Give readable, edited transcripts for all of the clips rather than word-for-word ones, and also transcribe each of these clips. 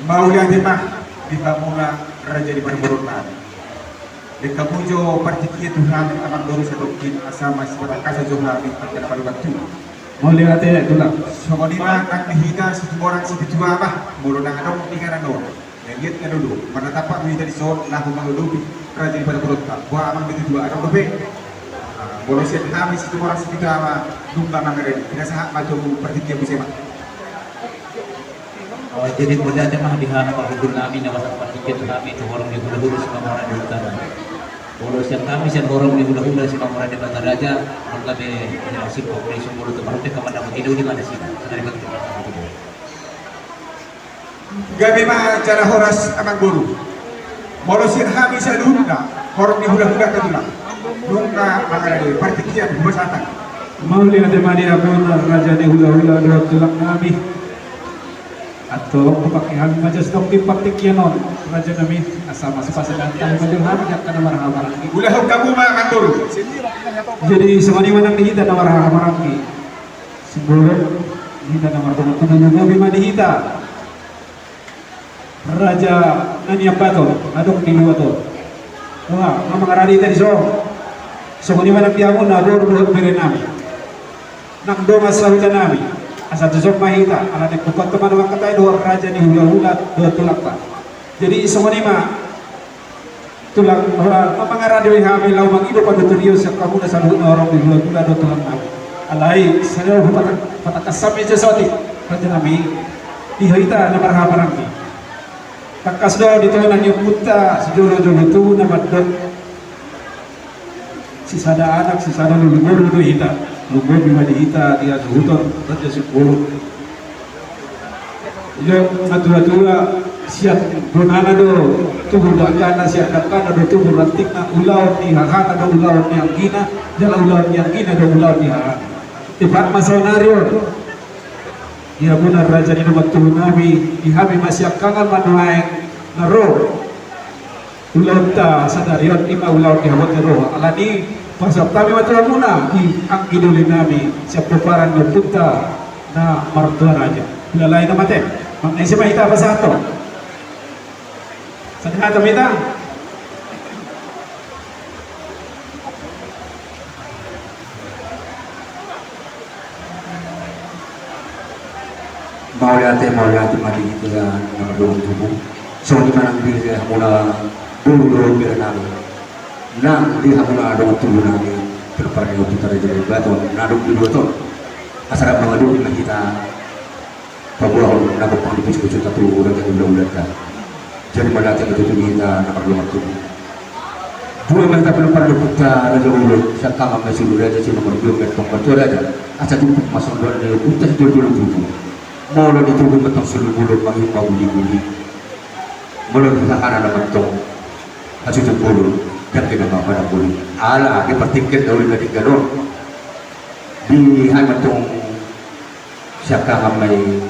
Maulia mah di Hamuna Raja di Perburutan. Di Kamujo partikia Tuhan akan baru sedokin asama sebagai kasa Johabi pada pada waktu. Maulia teh tulang. Sokonima nak dihita situ orang situ tua apa? Mulu nak ada pikiran dong. Lihat kan dulu. Mana tapak dihita di sort lahu manglupi Raja di Perburutan. Buah amang itu dua ada lebih. Boleh siap kami situ orang situ apa? Dumba mangere. Tidak sah macam partikia bisa. Oh, jadi mudah aja mah dihana Pak Gubernur kami nawasan partiket kami itu orang di hulu-hulu si Mamora di utara. Kalau siang kami siang orang di hulu-hulu si Mamora di Batar Raja, orang kami si Pokri Sumbulu itu baru ke mana begitu di mana sih? Dari begitu. Gabi mah cara horas amang guru. Molosin kami sadunda, orang di hulu-hulu kedulang. Nungka mangere partikia bersatan. Maulia teh mania pun raja di hula-hula dua tulang kami. Atau pakai majas dok di partikia non raja kami asal masuk pasal datang mendengar yang kena marah-marah. Ulah kamu mah kantor. Jadi semua mana dihita na marah-marah ki. Sebelum dihita na marah-marah kami mah dihita. Raja nani apa tuh? Aduk di luar tuh. Wah, mama ngaradi tadi so. Semua mana piamu na dor berenami. Nak do masalah nami. Asal tusuk mahita, ala nekukot teman orang katai dua raja di hula-hula dua tulang pak. Jadi semua ni mah tulang apa ngaradi kami lau mangido pada turio siap kamu dah selalu orang di hula-hula dua tulang kami. Alai saya patah kasam aja sesuatu raja kami di hita nama rahamarang ni. Takas do di tulang nanya puta sejolo-jolo tu nama dok. Sisada anak sisada lulu do hita. Lugo bima dihita dia hutan raja sepuluh. Yo natura-tura siap donana do tubuh dakana siap dakana do tubuh rantikna ulau ni hahana do ulau ni angkina jala ulau ni angkina do ulau ni hahana. Tibat masonario. Ya benar raja ni nama tubuh kami ihami masih kangen manuaeng naro. Ulau ta sadarion ima ulau ni hawat roh alani. Pasal kami matra muna di angkidulin nami siap peparan berputa na martua raja. Bila lain nama teh, maknanya siapa kita apa satu? Sadar atau kita? mau lihat mati kita nomor dua tubuh. So di mana bila mula dulu nami. Nang di hamuna ada waktu nami terpakai untuk terjadi batu naduk di dua ton asal mengadu dengan kita bahwa nak pang di pucuk satu orang yang udah kan jadi pada saat itu kita nak perlu waktu dua mereka belum perlu kita raja ulut siapa masih udah aja sih nomor belum bertong bertuar aja asal cukup masuk dua dari utas dulu tubuh mau lo ditubuh betong seluruh bulan bagi bau buli belum kita ada betong hasil tubuh dan kita bawa pada boleh ala di pertiket dahulu dari gadon di hamatong siapa kami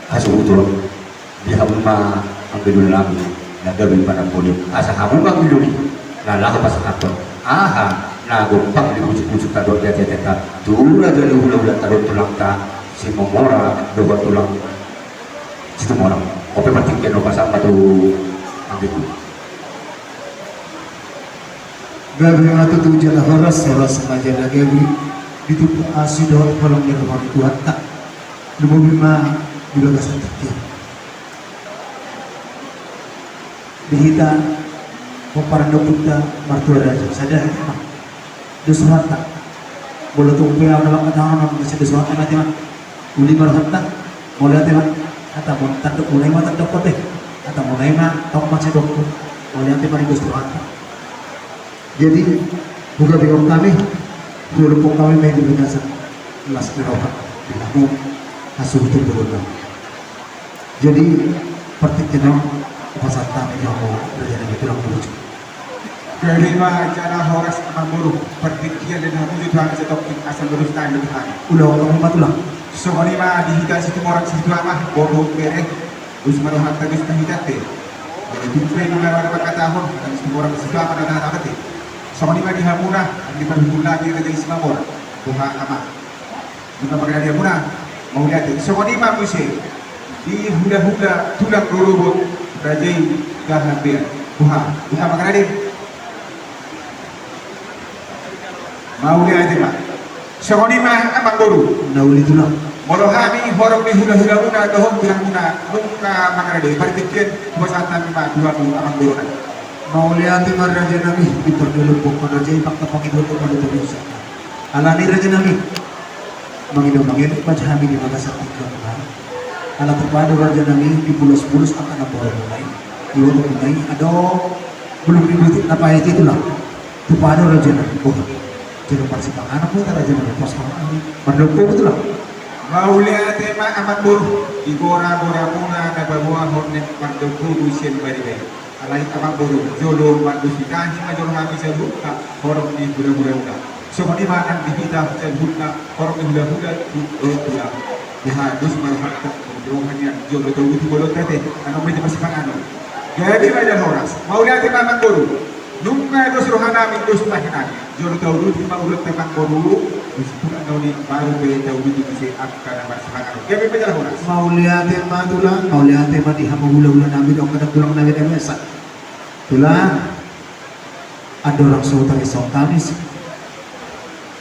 hasil utur di hamma ambil dulu lagi nagawin pada boleh asa kamu ambil dulu lalah pas kantor aha nagumpang di pucuk-pucuk tador dia teta turun aja ulah tador tulang ta si momora dua tulang situ orang ope pertiket no pasang batu ambil gabi yang tu jalan horas sengaja lagi itu asli doang kalau dia kemarin kuat tak dulu bima juga kasar tertiap dihita peparan dokuta martua raja sadar mah desuhat tak boleh tumpe orang katakan masih desuhat nanti mah uli marhat tak boleh nanti mah atau mau tanda mulai mah tanda kote atau mulai mah tau masih dokter boleh nanti mah desuhat. Jadi buka bingung kami, dulu kami main di binasa las Eropa, namun asuh itu berulang. Jadi pertiknya pasal kami yang mau berjalan itu orang lucu. Kelima cara horas amang guru pertikia dan hamu itu hanya setopik asal lurus tangan lebih hari. Udah kamu batulah. Soalnya mah dihita situ orang situ apa bodoh berek, us maruhat tagis tahidat deh. Jadi tujuh nomor ada berkata tahun, dan situ orang situ apa dan apa deh. Soalnya di Hamuna di perhubungan lagi raja Islamor buka apa? Bukan pakai dia Hamuna mau lihat semua di manusia di hula-hula tulang dorobot rajai gahabian buha makan adik mau lihat Pak semua di mah abang boru Nauli itu lah. Walau kami horong di hula-hula una dohong bilang una muka makan adik partikin buasatan lima dua abang boru Nauli ati mar raja nami di perdulu pokok raja fakta pakai dulu pada Indonesia. Alani raja nami mengido pajami di mata sakit ala terpadu raja nami di pulos-pulos akan apa mulai iwan mulai ada belum dibutuh apa itu lah terpadu raja nami jadi persipangan anak pun raja nami pos kami berdua betul lah mau lihat tema amat boru di gora-gora puna na bawa hornet pardoko busen bari-bari alai amat boru jodoh mandusikahi major kami sebuka horong di gura-gura udah so di mana di kita sebuka horong di hula-hula pulang dihadus malhakta hanya jodoh tahu itu bolot tete anak mereka masih pangan jadi raja horas mau lihat tema amat boru nunga itu suruhan namin itu sudah kenal jodoh tahu itu lima ulut tepang boru bukan tahu ni baru be tahu itu bisa akan masih pangan jadi raja horas mau lihat tema tulang mau lihat tema di hamu hula-hula nami dong kadang tulang nami dan biasa tulang ada orang sultan esok tamis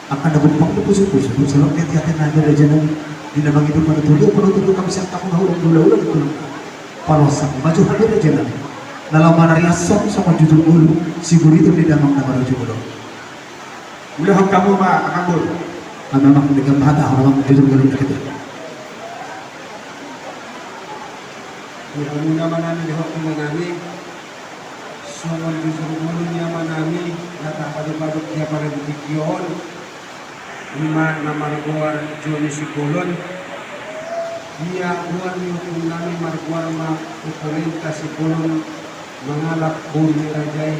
akan dapat panggung pusuk-pusuk selok dia tiap naga raja nami di nama itu pada tuduh kami siap tak menghulung hula-hula gitu palosan maju hadir raja nami dalam manaria sok sama judul ulu si guru itu di dalam nama raja ulu udah kamu mah akan boru memang dengan bahasa orang judul ulu kita Muna manami di hoki manami Sungon jujur mulu niya manami Natapadupadu kaya para ditikyon Lima na marguar Joni Sikulon Iya uwan yung nami marguar ma Ukurenta Sikulon Mangalap buri rajay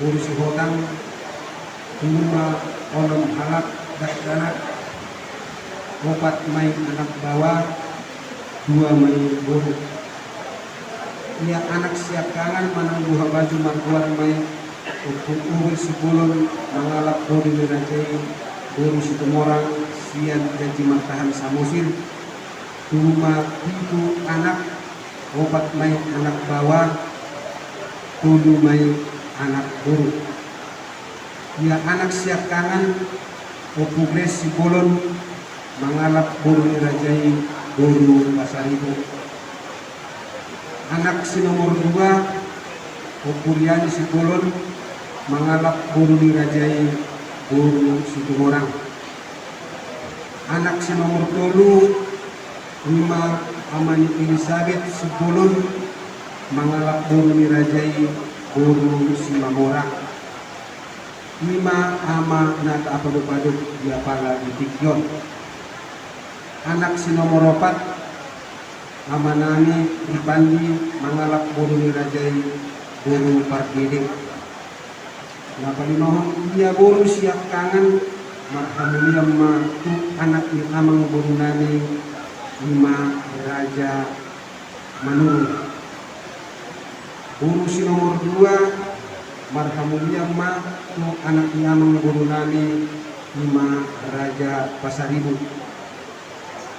Buri si hotang Lima olom halap Dakdanak Opat may anak bawa Dua may buru ia anak siap kangen manang buha baju marguar may ukur sebelum mengalap bodi merajai buru situmorang sian janji martahan samusir rumah itu anak obat may anak bawah tulu may anak buru ia anak siap kangen ukugres si bolon mengalap buru merajai buru pasaribu anak si nomor 2 Ukuriani si Kulon mengalap buru dirajai buru si Tumorang anak si nomor 3 Amani Elizabeth si Kulon mengalap buru dirajai buru si Mamorang 5 ama nata apaduk-paduk diapala di Tikyon anak si nomor 4 amanani dipandi mangalap buru dirajai buru pargedek napalimahon iya buru siap kangen marhamuliam ma tu anak ni amang buru nani 5 raja manurung buru si nomor 2 marhamuliam ma tu anak ni amang buru nani 5 raja pasaribu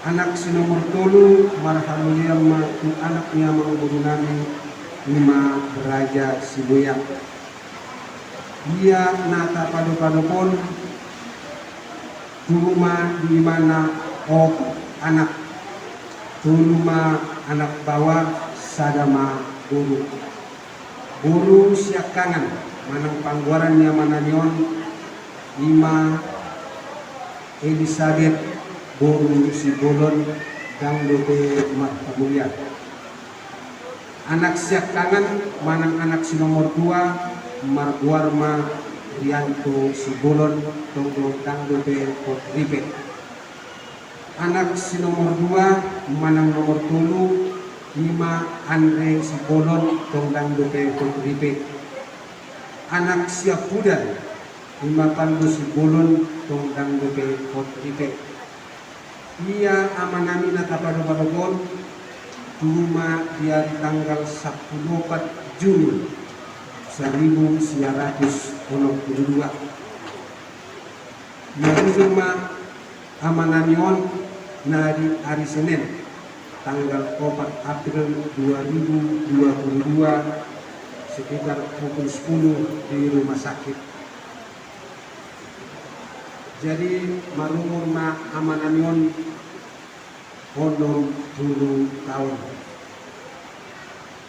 anak si nomor 3 marhamuliam ma tu anak niya mga guru namin 5 raja Sibuyang dia nata padu-padupon tuluma di mana anak tuluma anak bawah sadama guru siap kangen manang pangguaran niya mananyon 5 Elizabeth buru si bolon dang dobe marhamulian anak siap kangen manang anak si nomor 2 marguarma Rianto si bolon tonggo dang dobe ripe anak si nomor 2 manang nomor 3 5 Andre si bolon tong dang dobe ripe anak siap pudan 5 Pandu si bolon tong dang dobe ripe ia amanami natapadu-padupon Tuma dia tanggal 14 Juni 1982 ia rumah amanamion na di hari Senin tanggal 4 April 2022 sekitar pukul 10 di rumah sakit. Jadi marumur ma amananion honor 10 tahun.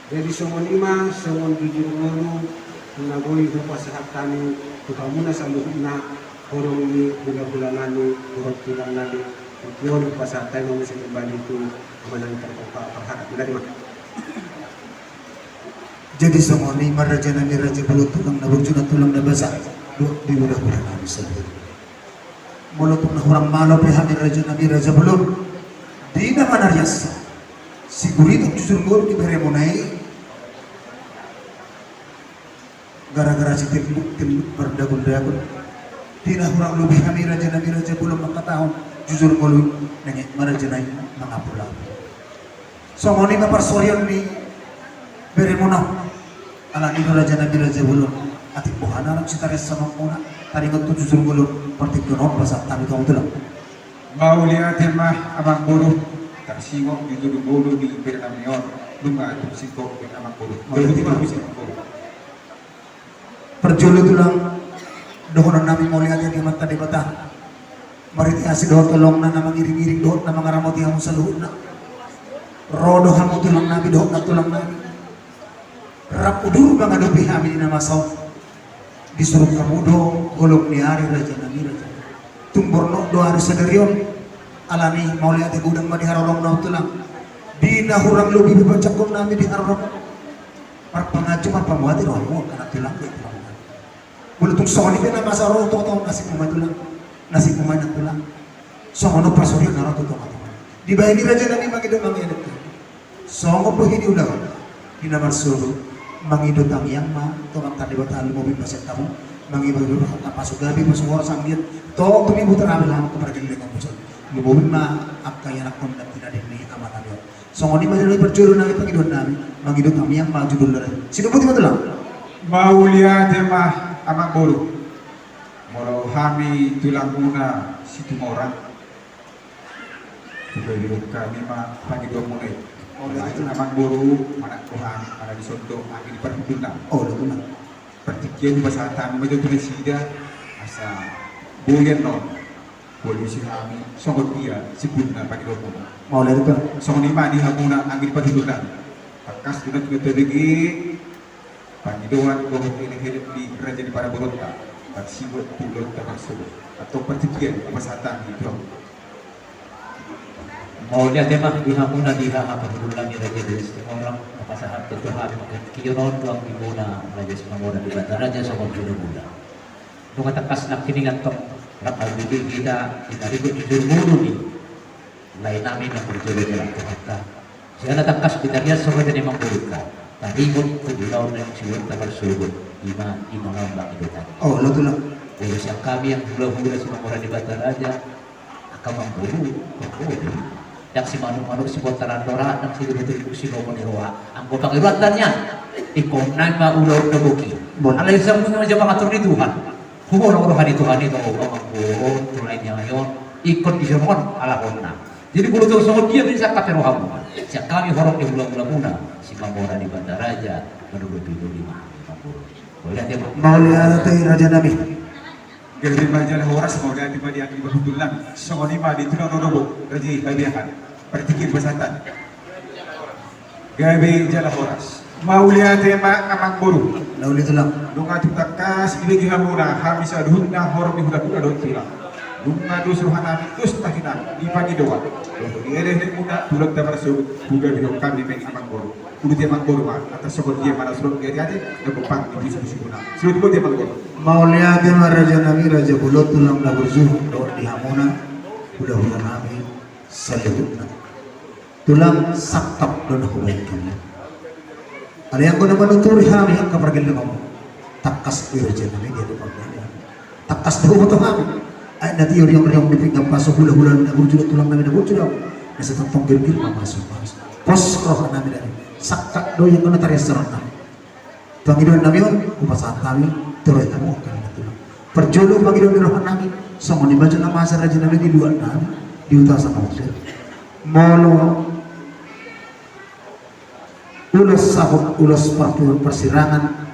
Jadi songonima songon jujur ngolu nagoi hupa sehat kami tukamuna saluhna horong ini bulan-bulanani horong tulanani tujuan hupa sehat kami masih kembali itu menangkan perhatian dari mana. Jadi songoni maraja nami raja belut tulang na berjuna tulang na basa di mudah-mudahan kami sendiri. Mulutuk na orang malo pihak raja nami raja belut di nama narias sigurito justru ngor di beremonai gara-gara si tim berdagun-dagun tidak kurang lebih kami raja nami raja belum 4 tahun jujur ngolu nengek maraja nami mengapulah. Songoni na parsoryan ni beremonah ala ini raja nabi raja belum atik bohana nak cita rasa muna tadi kau tujuh jujur belum partik donon pasal kami kau tu lah. Mau lihat mah abang bodoh tersinggung itu bodoh di Bernamion lunga itu singgung dengan abang bodoh. Bodoh di mana sih bodoh? Perjulu tulang dohonan nabi mau lihat yang mata di mata. Mari tiasi doh tolong na nama ngiring-ngiring doh nama ngaramoti hamu saluhna. Rodo hamu tulang nabi doh na tulang nabi. Rapudur bang adu pihami nama saw disuruh kamudo golok ni hari raja nabi raja tumborno do hari sadarion alani mau lihat gudang ma di harorong na tulang di nahurang lebih baca kom nami di harorong parpangaju pamuati romo kana tulang di bulutung soni ke nama saro to nasi kumai tulang nasi kumai na tulang songono pasori naro to di bayani raja nabi magido mangido songo pohidi ulang di nama suruh mangidot ang yang ma tukang tadi buat hal mobil pasir kamu mangibot dulu apa sugabi masuk orang sanggit toh tumibut ramen lama kepada gini kamu so mobil ma apa yang aku tidak tidak dini amat amat songoni masih lebih percuru nami pangidot nami mangidot ang yang ma judul dari sini putih betul lah. Mau lihat mah abang bodoh mau hami tulang guna situ orang juga hidup kami mah pangidot mulai. Oh, itu abang bodoh mana Tuhan mana disontok angin di perhubungan. Oh, betul. Pertikian bahasa kami macam tu sida asa boleh non boleh si kami songkot dia sebutna pagi dua puluh. Mau lihat itu? Song lima di hamuna angin di perhubungan. Pakas sudah juga terlegi pagi dua kau ini hidup di kerajaan para berontak. Tak sibuk tulur termasuk atau pertikian bahasa kami itu. Mau lihat mah dihamuna diha apa bulan ni raja di orang pasahat ketuhan kiyonon tuang ibuna raja semamora di bata raja sama bulan nung atakas nak kiningan tong rakal bidi kita ribut jujur mulu ni lain namin ang berjuru nila kita siya natakas kita riya sa kanya nimang bulika taribot kudilaw na yung siyon tagal subot ima lang bakidutan. Oh, lo tulang. Pero siya kami ang hula-hula sa mamora di bata raja akamang bulu yang si manu-manu si botaran dora yang si betul si ngomong roa ang botang iratan niya ikom nang maulaw na buki alay sa mga medyo makatur ni Tuhan humulong rohan ni Tuhan ito ang buo tulay niya ngayon ikot di sirmon alakon na jadi bulu tuh sama dia bisa kata rohamu siya kami horong di bulan-bulan muna si Mamora di Bandaraja menurut itu 5 boleh dia Mau lihat raja nabi. Gabi majalah horas mau lihat di badi angin berhubungan. Song lima di tulang robo raji kabiakan. Pertikir besatan. Gabi jalan horas. Mau lihat tema amang buru. Lauli tulang. Lunga tutakas iligi hamuna hamisa duhuna horong di huda do tulang. Lunga dusuhan nami dus tahina di pagi doa. Lalu di ereh muda tulak dapat masuk buga bidok kami mengi amang buru. Kudu dia amang buru mah atas sokot dia mana suruh dia aja dan bepang di bisu guna. Suruh dia amang buru. Mau lihat raja nabi raja bulot tulang na berzuh do di hamuna udah nabi salihutna tulang sakap do na huwag kami. Ada yang guna menuturi kami yang kapargil na kamu takas di raja nabi dia lupa kami takas do mo to kami ay nanti yung dipigam pasok hula-hula na berjuh tulang nabi na berjuh nasa tantong gilgil masuk pos roh nabi dari sakap do yang guna taris sarang kami Panginoon namin yun, upasahan kami, tuloy kami akan natulong. Perjolo Panginoon ni rohan namin, sa mga niba dyan ang masa raja namin, diluan namin, diutasan kami sir. molo ulos sabuk ulos persirangan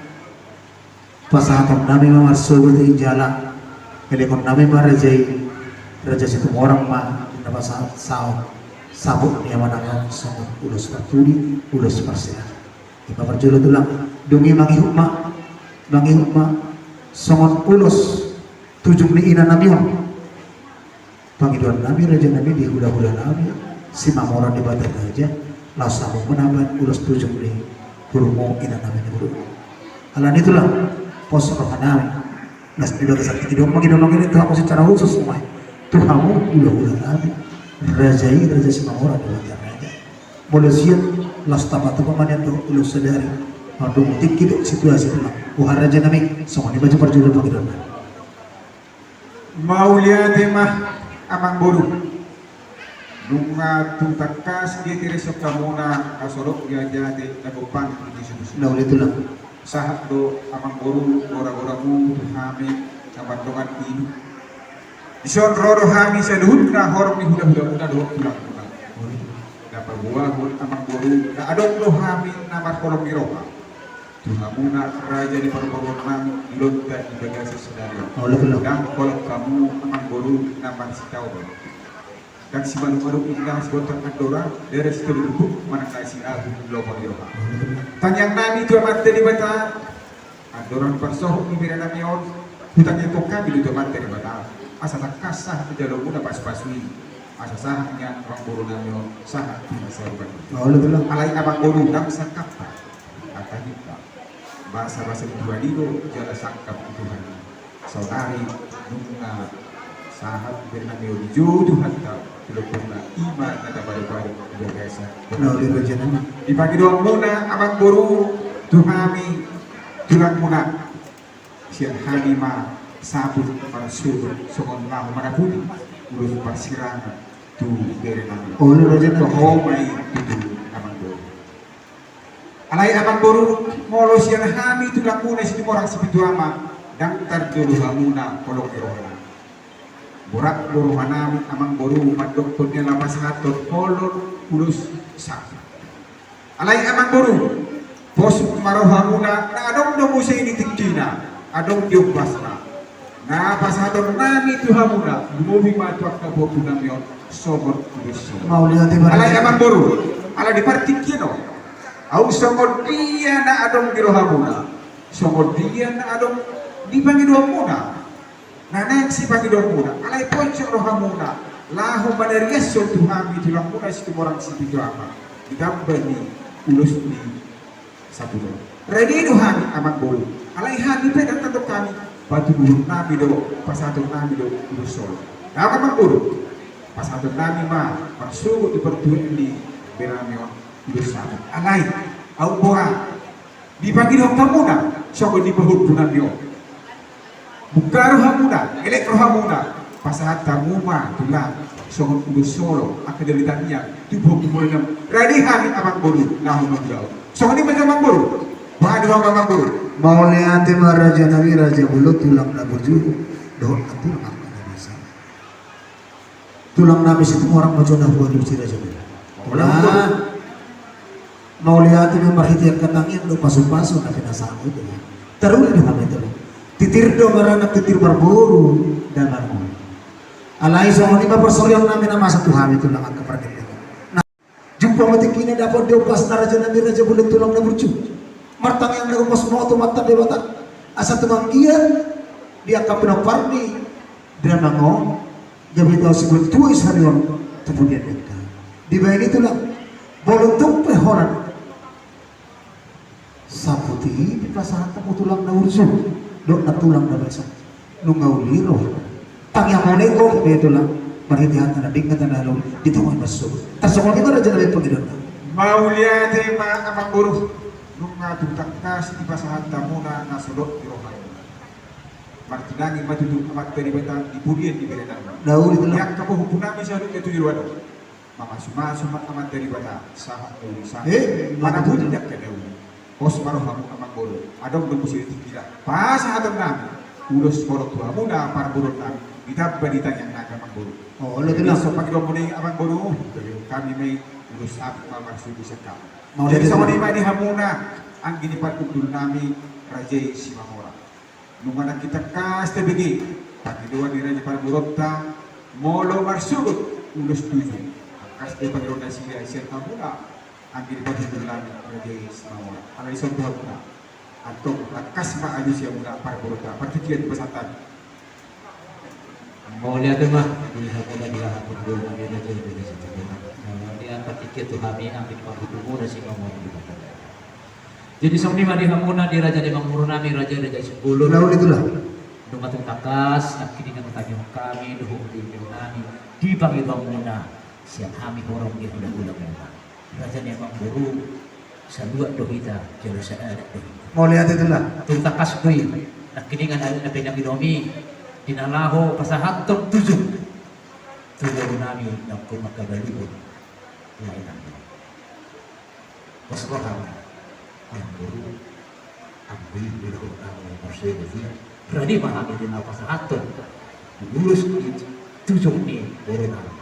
pasahaton nami mamarsugo di jala kelikon nami marajai raja situ orang ma napa sao sabuk yang manakang sabuk ulos pertuli ulos persirangan ipa perjolo tulang dungi mangi hukma songon ulos tujuh ni ina nami panggilan nami raja nami di hula-hula nami si mamoran di badan aja lalu sabuk menabat ulos tujuh ni kurumo ina nami ni hulu alan itulah pos rohanami nas tidak kesakti tidak mengidolong ini Tuhan secara khusus semua Tuhanmu hula-hula nami raja si mamoran di badan aja molesian las tapatu pemanian tu ulos sadari Aduh, tidak situasi itu lah. Bukan raja nami, semua ini baca perjuangan panggilan. Maulia tema amang boru. Dunga tuntakas dia tiresok kamuna kasorok dia jate nagopang di situ. Nah, oleh itulah. Sahat do amang boru ora-oramu hami kabandongan ini. Ison roro hami saduhut na horok ni huda-huda do pulang. Dapat buah amang boru na adong do hami nama horok ni roha. Tuhamuna raja di perborongan lonta di bagasi sedari. Dan kalau kamu amang boru nama si kau dan si baru-baru indah sebutan adora dari situ duduk mana kasih aku lopang di roha. Tanyang nami itu amat dari bata adoran persoh ni bira nami on hutang itu kami itu amat dari bata asa tak kasah di dalam muda pas-pasui asa sahnya amang boru nami on sah di masa depan. Alai amang boru dan sakapa kata kita bahasa-bahasa kedua dino jala sangkap Tuhan saudari nunga sahat bernamio dijodoh hatta telupurna iman nada baru-baru biasa di pagi doang muna abang boru tuhami tulang muna siang halima sabut para suruh songon lahu manapun urus persirangan tu bernamio tohomai itu abang boru alai abang boru molo siang hami tulang muna situ orang sepitu ama dan terjuluh hamuna kolok erola borak boru hanami amang boru madoktornya lapas hatot kolor ulus sakit alai amang boru pos maroh hamuna na adong do musa ini tikcina adong diok basna na pas hatot nami tu hamuna bumi matuak na boru namion sobor ulus Mau lihat alai amang boru ala di partikino au songod dia na adong di rohamuna songod dia na adong di pangidomuna na nagsi pangidomuna alay ponco rohamuna lahu maneriaso tuhami tulang muna situ orang situ apa digambani ulus ni sabudo ready duhami amang bolu alay hami pedang tentu kami batu burung nabi do pasatul nabi do ulus solo nah amang bolu pasatul nabi ma marsugo di pertuin di beramion dosa alai au boa di pagi dong hamuna sogo di bahut punan yo bukaru hamuna elektro hamuna pasahat tamuma tulang sogo kudu solo akadelitannya tubuh kumulnya ready hari abang boru nahu menjauh sogo ni macam abang boru bahadu abang boru mau lihat raja nabi raja bulut tulang nabi juru doh tulang apa bisa tulang nabi situ orang macam nahu di raja bulut mau lihat ini marhiti yang katangin do pasu-pasu na pinasama itu terus di kami itu titir do maranak titir berburu dan marmo alai soal lima persoalan namin na masa Tuhan itu lang ang kapartin nah jumpa matikini dapat diopas na raja nabi raja bulan tulang na bercu martang yang nagupas mo otomata di bata asa tumanggian dia kapina pardi dan mango gabi tau sigul tuis harion kemudian mereka di bayan itu lang bolong pehoran saputi di pasahan tamu tulang na urso dok na tulang na besok nungau liro tangyang mo nego dito lang marhitihan na nabing na tanalo dito mo masuk tasokol kita raja nabi pagidon maulia tema amang boru nunga tuntakkas di pasahan tamu na nasulok di rohan martinangi matutu amat dari batang di purian di berenang daul itu yang kamu hukunami sadu itu di luar mama suma amat dari batang sahat dari sahat mana pun tidak ke daun pos maroh kamu amang boru adong do musi tidak pas hatam nami ulus kolok tua muda para buruk nami kita berita yang naga Amang Guru. Oh, ulo ito lang. So pag mo ni Amang Guru, kami may usap mamarsudo sa ka. Mau Jadi lihat sa itu. mga di hamuna ang ginipad dulu nami Raja Simamora. Nung anak kita kas tabigi, pagkiduan ni Raja Parburota, molo marsugot ulos tujuh. Kas de pagkiduan siya siya kamuna ang ginipad dulu nami Raja Simamora. Ano isang buhat na. Atau kas maayos siya mula Parburota, partikian pasatan. Mau lihat tu mah di hakuna di hakun dulu dia ada jadi seperti dia ketika tu kami ambil pahutumu dan si kamu. Jadi song lima di hakuna di raja di mangmuru nami raja 10. Ulo ito lang. Dumatong takas at kiningan tayo kami duhong di nami di pangibang muna siya kami korong di ulang-ulang na. Raja ni mangmuru sa dua dohita jero sa ada dohita. Mau lihat itu lang. Tung takas ko'y nakiningan na pinaginomi dinalaho pasahantong tujuh namin ng kumakagalibot na inang pasapahang ang guru ang bibiro ng marsego berani mahami din ang pasahantong lulus di tujuh ni guru namin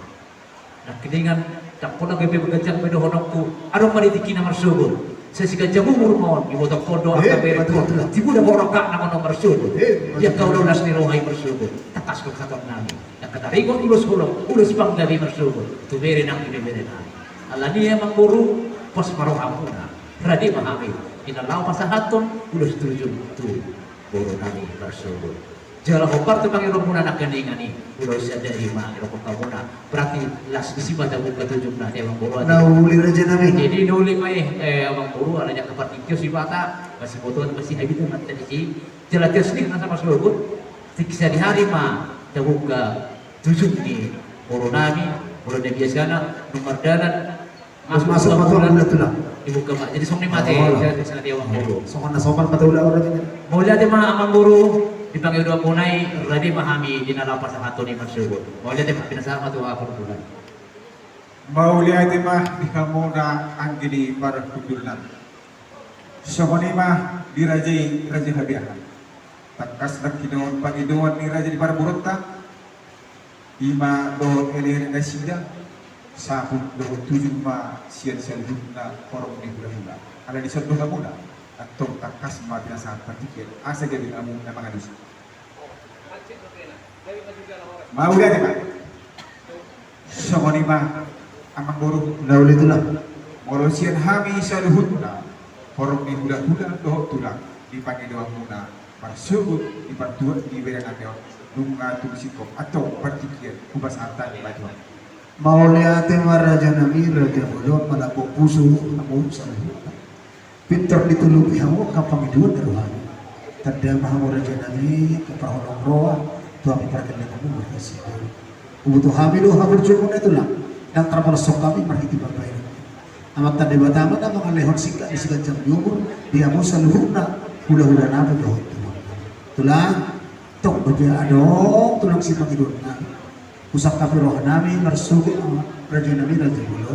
nakiningan tak pernah gabi magandang pedohonok ko anong manitiki na marsego sa sikadya mo murmon ibotong kodo ang kabere ko di mo na borokak na mga marsego yang kau lunas ni rohay marsego takas ko katon namin yang katarigon ulos hulong ulos pang gabi marsego tubere nang ibibere namin ala niya mang guru pos maroham muna radi mahami inalaw pa sa haton ulos tujuh tu guru namin marsego jala hopar tu pangiro muna nakaningan ni ulos siya dari ma iro kong kamuna berarti las isipa dapat ketujuh na dia mang guru Nahuli raja namin. jadi nuli ko abang guru ada yang kepatikyo si bata masih botohan masih habis mata di sini jelas nih nasa mas lubut tiksa di hari mah terbuka tujuh ni guru nami guru nabi biasa nomor dalan Masuk ulo ito lang. dibuka mak jadi song ni mati Oh. sana dia abang guru Sokan na sokan patula ko raja. Mula di mga amang guru dipanggil dua punai radi mahami dinalapas ang ato ni marsubot mula di pinasama tu ako punan Maulihat mah di hamuna ang gini para kudulan. So mah di Raja Habiahan. Takas na kinuon Panginoon ni Raja di Parburota. Ima do ele na sida. Saput do tujuh ma siyan na korong ni hula-hula. Ala di sa duha muna. At tong takas ma binasahan partikil. Asa gawin among na mga dusa. Maulihat mah. So mah amang guru Nahuli ito lang. Molosian hami sa luhut na forong ni hula-hula dohok tulang di Panginoon muna marsubot di partua di berang ateo nunga tungsikop atau partikian kubasatan di batuan. Mauli ate maraja nami raja ulon malapok puso ako sa lupa. Pintar ditulog ihamo kapangiduan na ruhan. Tanda mahamo raja nami kapahulong roa tuang iparagin na kami berkasih. Ubuto hamilu habur cuman itu lah. Dan termasuk kami marhiti bapak ini. Amat tanda bataman ang mga lehon singka di sigadyang yumur dia mo sa luhuna hula-hula namin doon. Tulang tok bagya adong tulang si Panginoon na. Usak kapirohan namin marsugit ang radyo namin radyo bulo.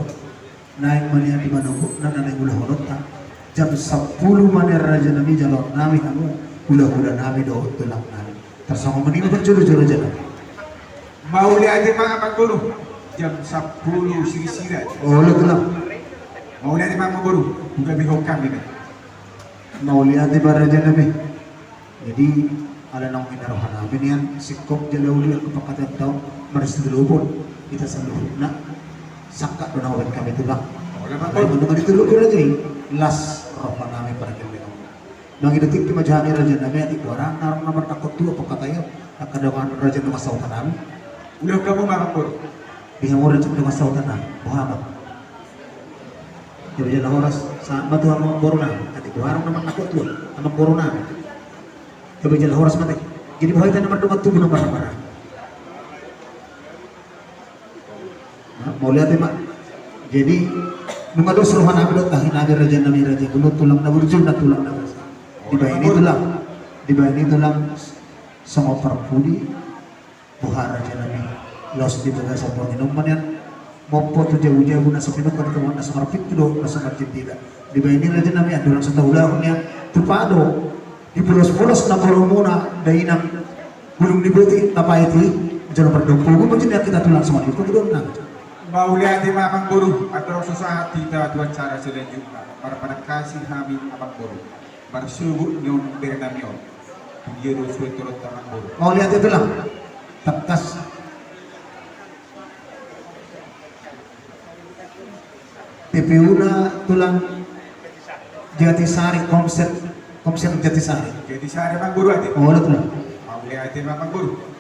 Naing manihan di manunggo na nanay hula-hulot na. Jam 10 manir radyo namin jalon namin ang hula-hula namin doon tulang namin. Tersama menimba berjuru-juru jalan. Mauli ate mga pangguru jam 10 sirisirat. Oh, lo tulang. Mauli ate mga pangguru buka bihong kami na. Mauli ate ba radyo namin. Jadi ala nang minarohan namin yan. Sikop jalawli ang kapakatataw maris dilupon. Kita sa luhod na. Saka doon awan kami tulang. Wala Ay, pangguru. menunggu ditulog ko raja las rohan namin para kami nung. Nang idating kimajani raja namin at ikuara narang naman takot tuwa pagkatayo. Nakadangan raja ng masautan namin. Ulah kamu mga pangguru. Bihan mo raja ng masautan namin. Muhammad. Jadi jalan oras sa batuhan mga corona. At ikuara naman takot tuwa. Ang corona. Tapi jalan oras mati. Jadi buhay tayo naman dumat tubo ng barang-barang. Mau lihat ya, Mak? Jadi nung ada suruhan namin doon, tahin namin raja namin raja kulo tulang na burjul na tulang na basa. Di ba ini tulang sama parpuli buhara raja namin los di baga sa Panginoon man yan mopo to jauh-jauh na sa pinukon ko na sa marpit do na sa Argentina. Di ba ini raja namin adulang sa taulahon niya tupado di pulos-pulos na puro muna dahil ng gulong libuti napayati Jangan berdompo, gue macam kita tulang semua itu belum nang. Maulia di Abang Boru atau sesaat kita dua cara selanjutnya para pada kasih kami Abang Boru bersubuk nyon bernamion dia rusuh turut Abang Boru. Mau lihat itu lah, tekas. TPU na tulang Jatisari komset Jatisari. Jadi saya Abang Boru aja. Oh, itu lah. Maulia di Abang Boru.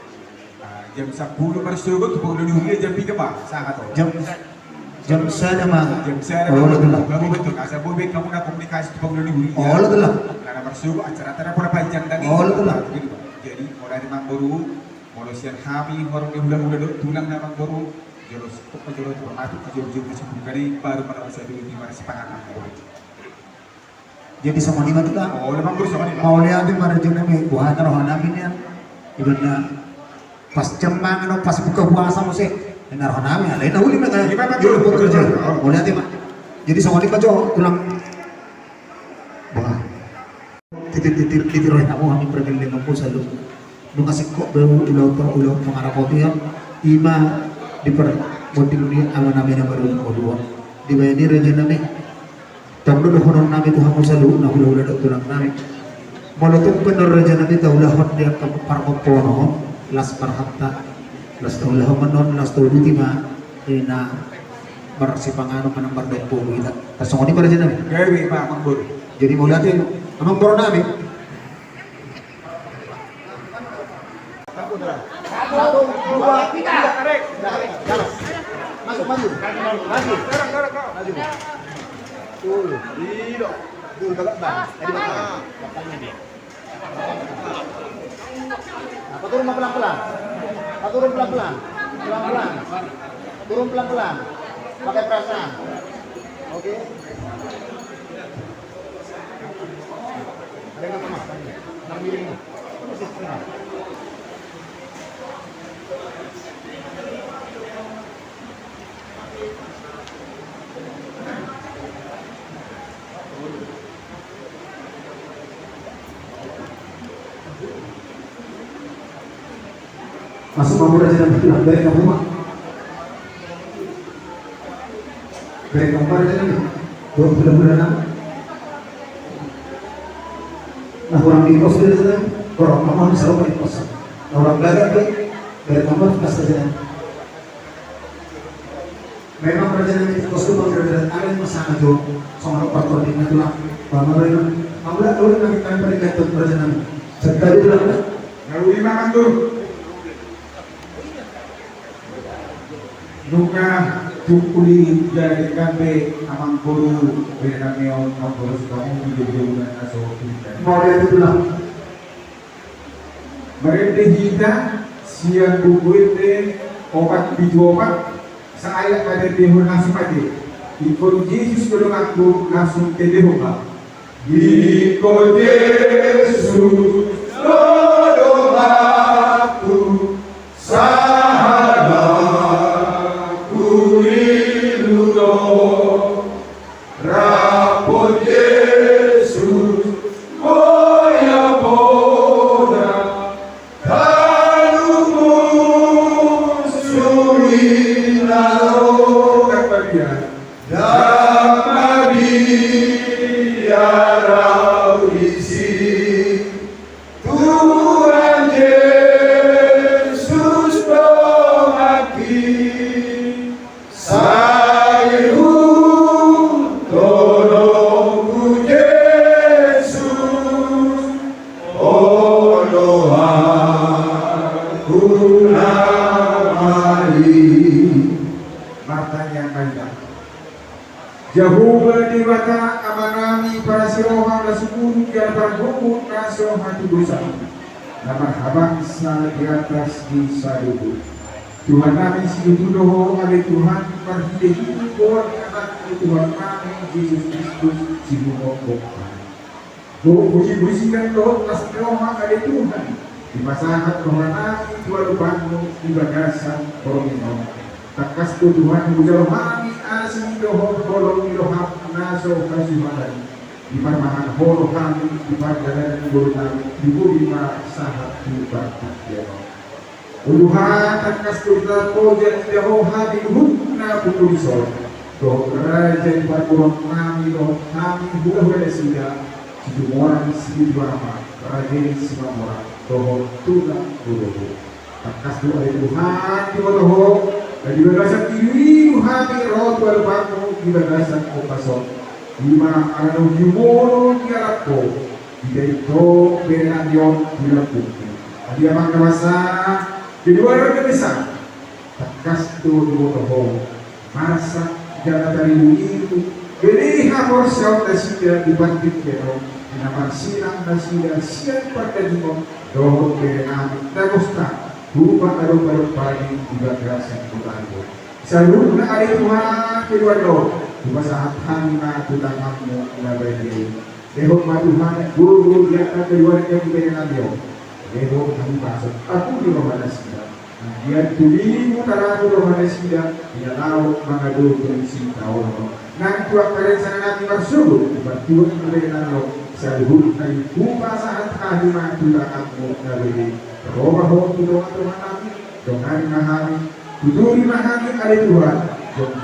Jam 10 bersubuk tu boleh dihuni jam 3 bah sangat tu. Jam sana mah. Jam saya Oh, itu lah. kamu betul. Asal boleh kamu nak komunikasi tu boleh dihuni. Oh, itu lah. Karena bersubuk acara-acara pada panjang tadi. Oh, itu lah. Jadi mulai di Abang Boru, mulai siang kami orang yang udah tulang Abang Boru. Jelas kok jelas tu masuk ke jauh-jauh sebelum kali baru pada masa dulu di mana sepanjang Abang Boru. Jadi sama lima tu lah. Oh, Abang Boru sama ni. Mau lihat itu mana jenis ni buah taruh namin ya. Ibunda pas cemang no pas buka puasa musik naruh namin. Lain dah uli mereka. Gimana, Pak? Jadi buat kerja. Mau lihat itu. Jadi sama lima jo tulang. Wah. Titir roh aku kami pergi dengan pusat lu. Lu kasih kok baru ulau pengarah kopi ya. Ima diperbuat dunia aman namin yang baru kedua. Di bayani raja namin. Tamdo dah orang namin Tuhan pusat lu. Nah ulah tulang namin. Walaupun benar raja namin tahu lah dia parmopono las parhatta las tahu lah menon las tahu dutima ina bersipangano manambar dompo kita. Tasong ni raja namin. Gawe Pak Abang Boru. Jadi mau lihat ini, Abang Boru namin. Turun pelan-pelan. Turun pelan-pelan. Pelan-pelan. Turun pelan-pelan. Pakai perasaan. Oke. Ada yang sama? 6 miring. Persis setengah. Masuk mampu raja namin tulang dari kamu mah. Dari kamu raja namin. 2 bulan namin. Nah orang di pos dia saja, orang mama di selalu di pos. Nah orang gagak dari kamu pas saja. Memang kerajaan itu pos itu berada ada yang masalah tu, soal faktor di mana tu lah. Mama orang kami pada kata kerajaan itu. Sekali tu lah. Gawe Abang Boru. Nuka tukuli dari kampe Abang Boru bernamion Abang Boru kamu video-video dan asal kita. Mau lihat itu lah. Mereka kita siang buku obat biju obat saya pada dehon langsung aja. Ikut Yesus kalau aku langsung ke dehon. Ikut Yesus kalau aku Rapot Yesus, boya boda, kalumu surinaro, Damaria raudisi, Tuhan Yesus pemaki, Jehovah Dewata amanami para siroha na sumuru kaya para hukum naso hati dosa na marhabangsa di atas di salubu. Tuhan kami sinutuloho oleh Tuhan perhidupan buat anak Tuhan kami Yesus Kristus sinuhong puji-pujikan roh nas roha oleh Tuhan di masalah Tuhan kami Tuhan bangun di bagasan Romino. Takas tu Tuhan bujau kami asing doho bolong doham naso kasihan di parmahan holo kami di pardalan bulu kami di bumi ma sahat di bakti dia. Uluhan takas kita pojan jauh hati hukna putulisol. Doh raja parkurang kami doh kami buah sida. Situ orang situ apa raja semua orang doh tulang doh. Takas doa Tuhan di doh. Di bagasan kiri hati roh tuan bangku di bagasan okason. Lima anu jumono kiarako. Di itu benadion tidak putih. Dia mangkawasa di luar desa. Takas doa doh. Marasa jalan dari itu. Beri hamor siapa sida dibanding kero. Nama silang nasida siap pada jumlah doa benami dagosta. Rupa baru pagi juga kerasa berlalu. Selalu nak ada Tuhan kedua doa. Cuma saat hanya tulang kamu nabi. Dehok Tuhan guru dia kedua yang diberikan dia. Dehok kami masuk. Aku di rumah nasidah. Dia tulimu taraku rumah nasidah. Dia tahu mengadu kondisi tahu. Nanti waktu sana nanti masuk. Bantuan diberikan dia. Selalu dari buka saat hanya tulang kamu nabi. Roba ho doa kami, dengan mahami, tuduri mahami ada Tuhan,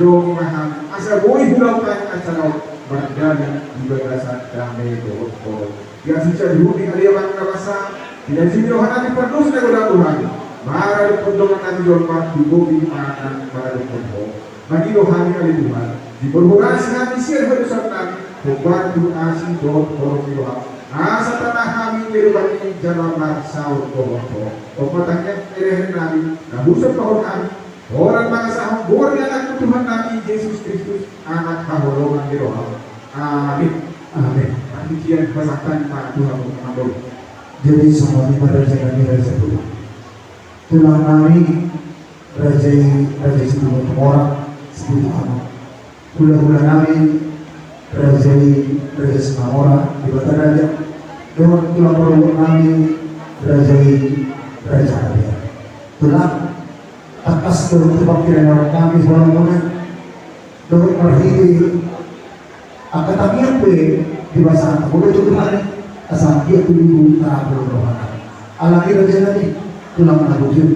jom mahami, asal boleh hulaukan acara berdana di bagasan damai doa. Yang sisa dihuni ada yang kawasa, tidak sini rohani penuh dengan Tuhan. Mara pondongan nanti jompa dibobi makan mara pondok. Bagi rohani ada Tuhan, di berhorasi hati siar berusaha kami, membantu asih doa Tuhan. Asa tanah kami dirubani jalan marsau kohoto. Pemotangnya kerehen kami, nabusap pohon kami. Orang bangsa hambur yang anak Tuhan kami Yesus Kristus anak kahologan di roh. Amin. Amin. Demikian pasakan Pak Tuhan mengambil. Jadi semua ini pada raja Tuhan. Tulang kami raja sebelum orang sebelum kamu. Bulan-bulan kami raja semua orang di bawah raja. Dengan tulang perut kami raja Arabia. Tulang atas tempat kira kami walaupun dengan perhidi akan tapi di bahasa aku itu Tuhan asal dia tuh terapur rohani. Alami raja nanti tulang menabujud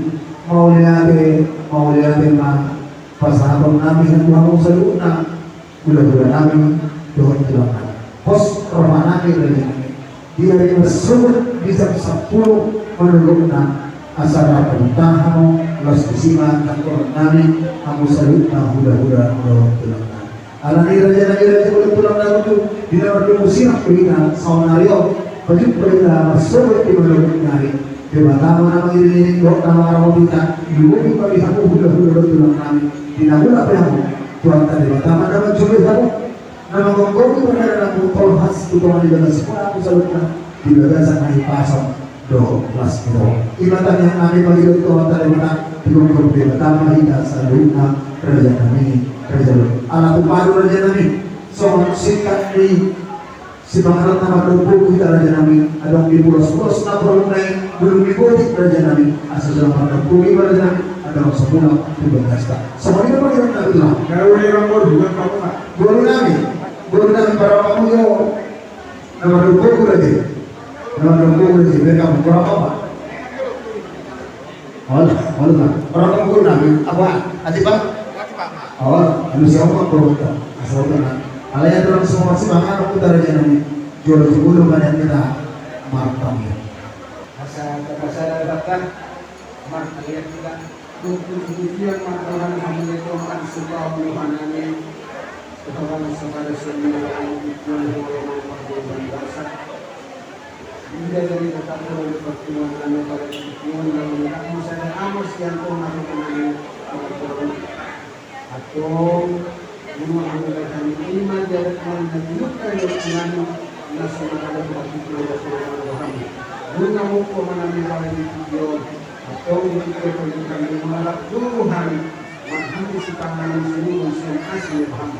mau lihat memang pasangan kami yang Tuhan saluna bulan-bulan kami dengan tulang kami. Pos rohani raja dia yang bersumber bisa 10 menurutna asal pertahamu los disima takut nani kamu salut hula-hula tulang alani raja tulang itu di dalam musim perina saunario baju perina bersumber di menurutna di mana ini dok nama orang kita ibu kami aku hula-hula tulang nani di nabula apa tuan tadi pertama nama coba kamu nama gonggongi pada dalam botol khas tutupan di dalam sekolah aku salutkan di bagasan nahi pasang do kelas do ibatan yang kami bagi dokter tadi menang di gonggongi pertama hingga salutkan kerja kami kerja anak upadu raja kami soal sikat di si bangkaran nama dopo kita raja kami ada di pulau-pulau napol naik belum digodik raja kami asal dalam pada bumi raja kami ada sebulan di bagasta semua ini bagi raja kami Kalau ini orang bukan kamu pak. Guru kami para pemuda nama dopo raja mereka berapa pak? Kan? Orang guru kami apa? Adik pak? Manusia apa berapa? Asal kan? Alaya dalam semua masih makan aku teraja nami jual sebelum kalian kita martam ya. Saya dapatkan martian kita untuk kemudian martaban kami itu akan suka menuhanani kepada saudara semua yang berbuat dosa. Tidak jadi tetap oleh pertemuan pada pertemuan yang mengaku saya amos yang kau melakukan atau mengumpulkan iman dari Tuhan dan luka yang mengenai nasi makanan bagi keluarga kami. Guna muka menami pada video atau untuk pendidikan yang menolak Tuhan menghenti si tangan seluruh yang asli Tuhan.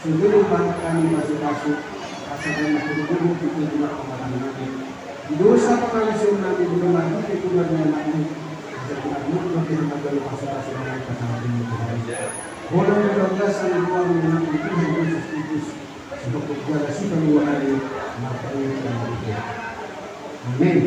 Sebelum kami masuk asalkan guru kita juga kami. Dosa pengalaman nabi belum lagi itu bagian nabi. Jadi mungkin kita akan pasal-pasal yang kita ini. Orang yang berdosa dan doa mengenai Tuhan Yesus Kristus sebagai jalan si penuhan maka ini amin.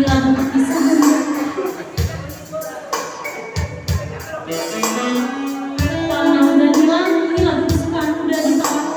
lagu perpisahan. Karena udah bilang ini lagu kesukaan udah di tangan.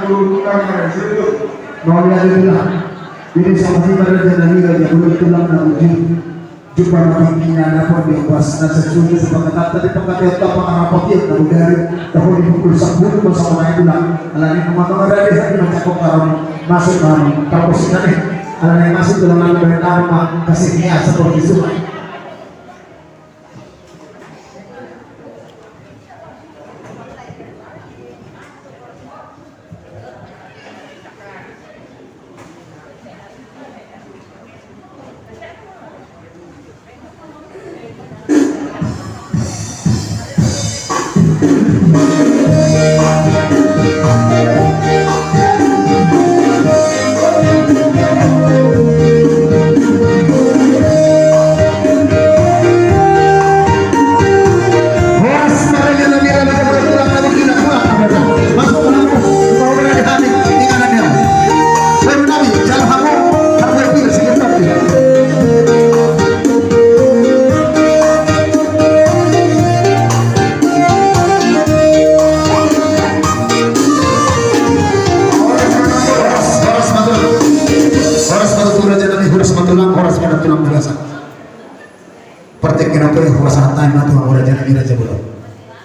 bulu tulang situ. Nolia adalah ini sama si pada jalan ini yang belum tulang dan uji jumpa pimpinan apa di atas nasi suci sebagai tata di pengkajian apa pengarapotnya dan dari tahun di pukul 10 bersama naik tulang alani nomor ada di hati mencakup karam masuk karam terposisikan alani masuk tulang bertambah kasihnya seperti sungai.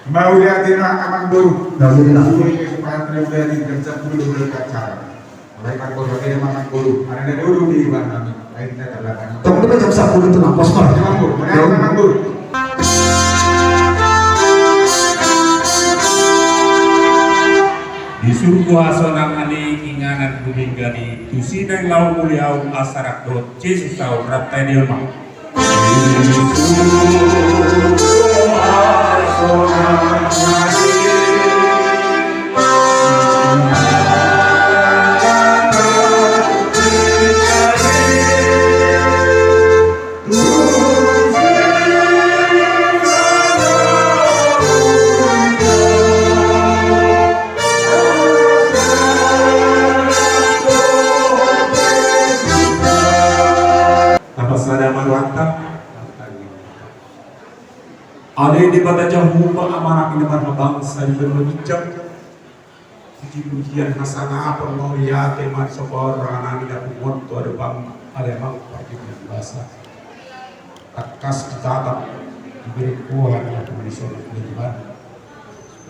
Mau lihat aman buru. Alhamdulillah. Supaya dari kerja bulu berkaca. Mereka korbannya makan bulu. Ada dulu di Iban kami. Akhirnya terlalu. Tunggu dulu jam 10 itu nampos mal. Makan bulu. Di surga sonang ani inganan bumi gani tusinang lau muliau asarak dot Jesus tau raptai dilma. Ada di pada jauh amanah ini mana bangsa di berbincang puji-pujian hasanah permolia teman seorang anak tidak pun tu ada bang ada emang pergi bahasa akas ditatap diberi kuat yang tulisan kehidupan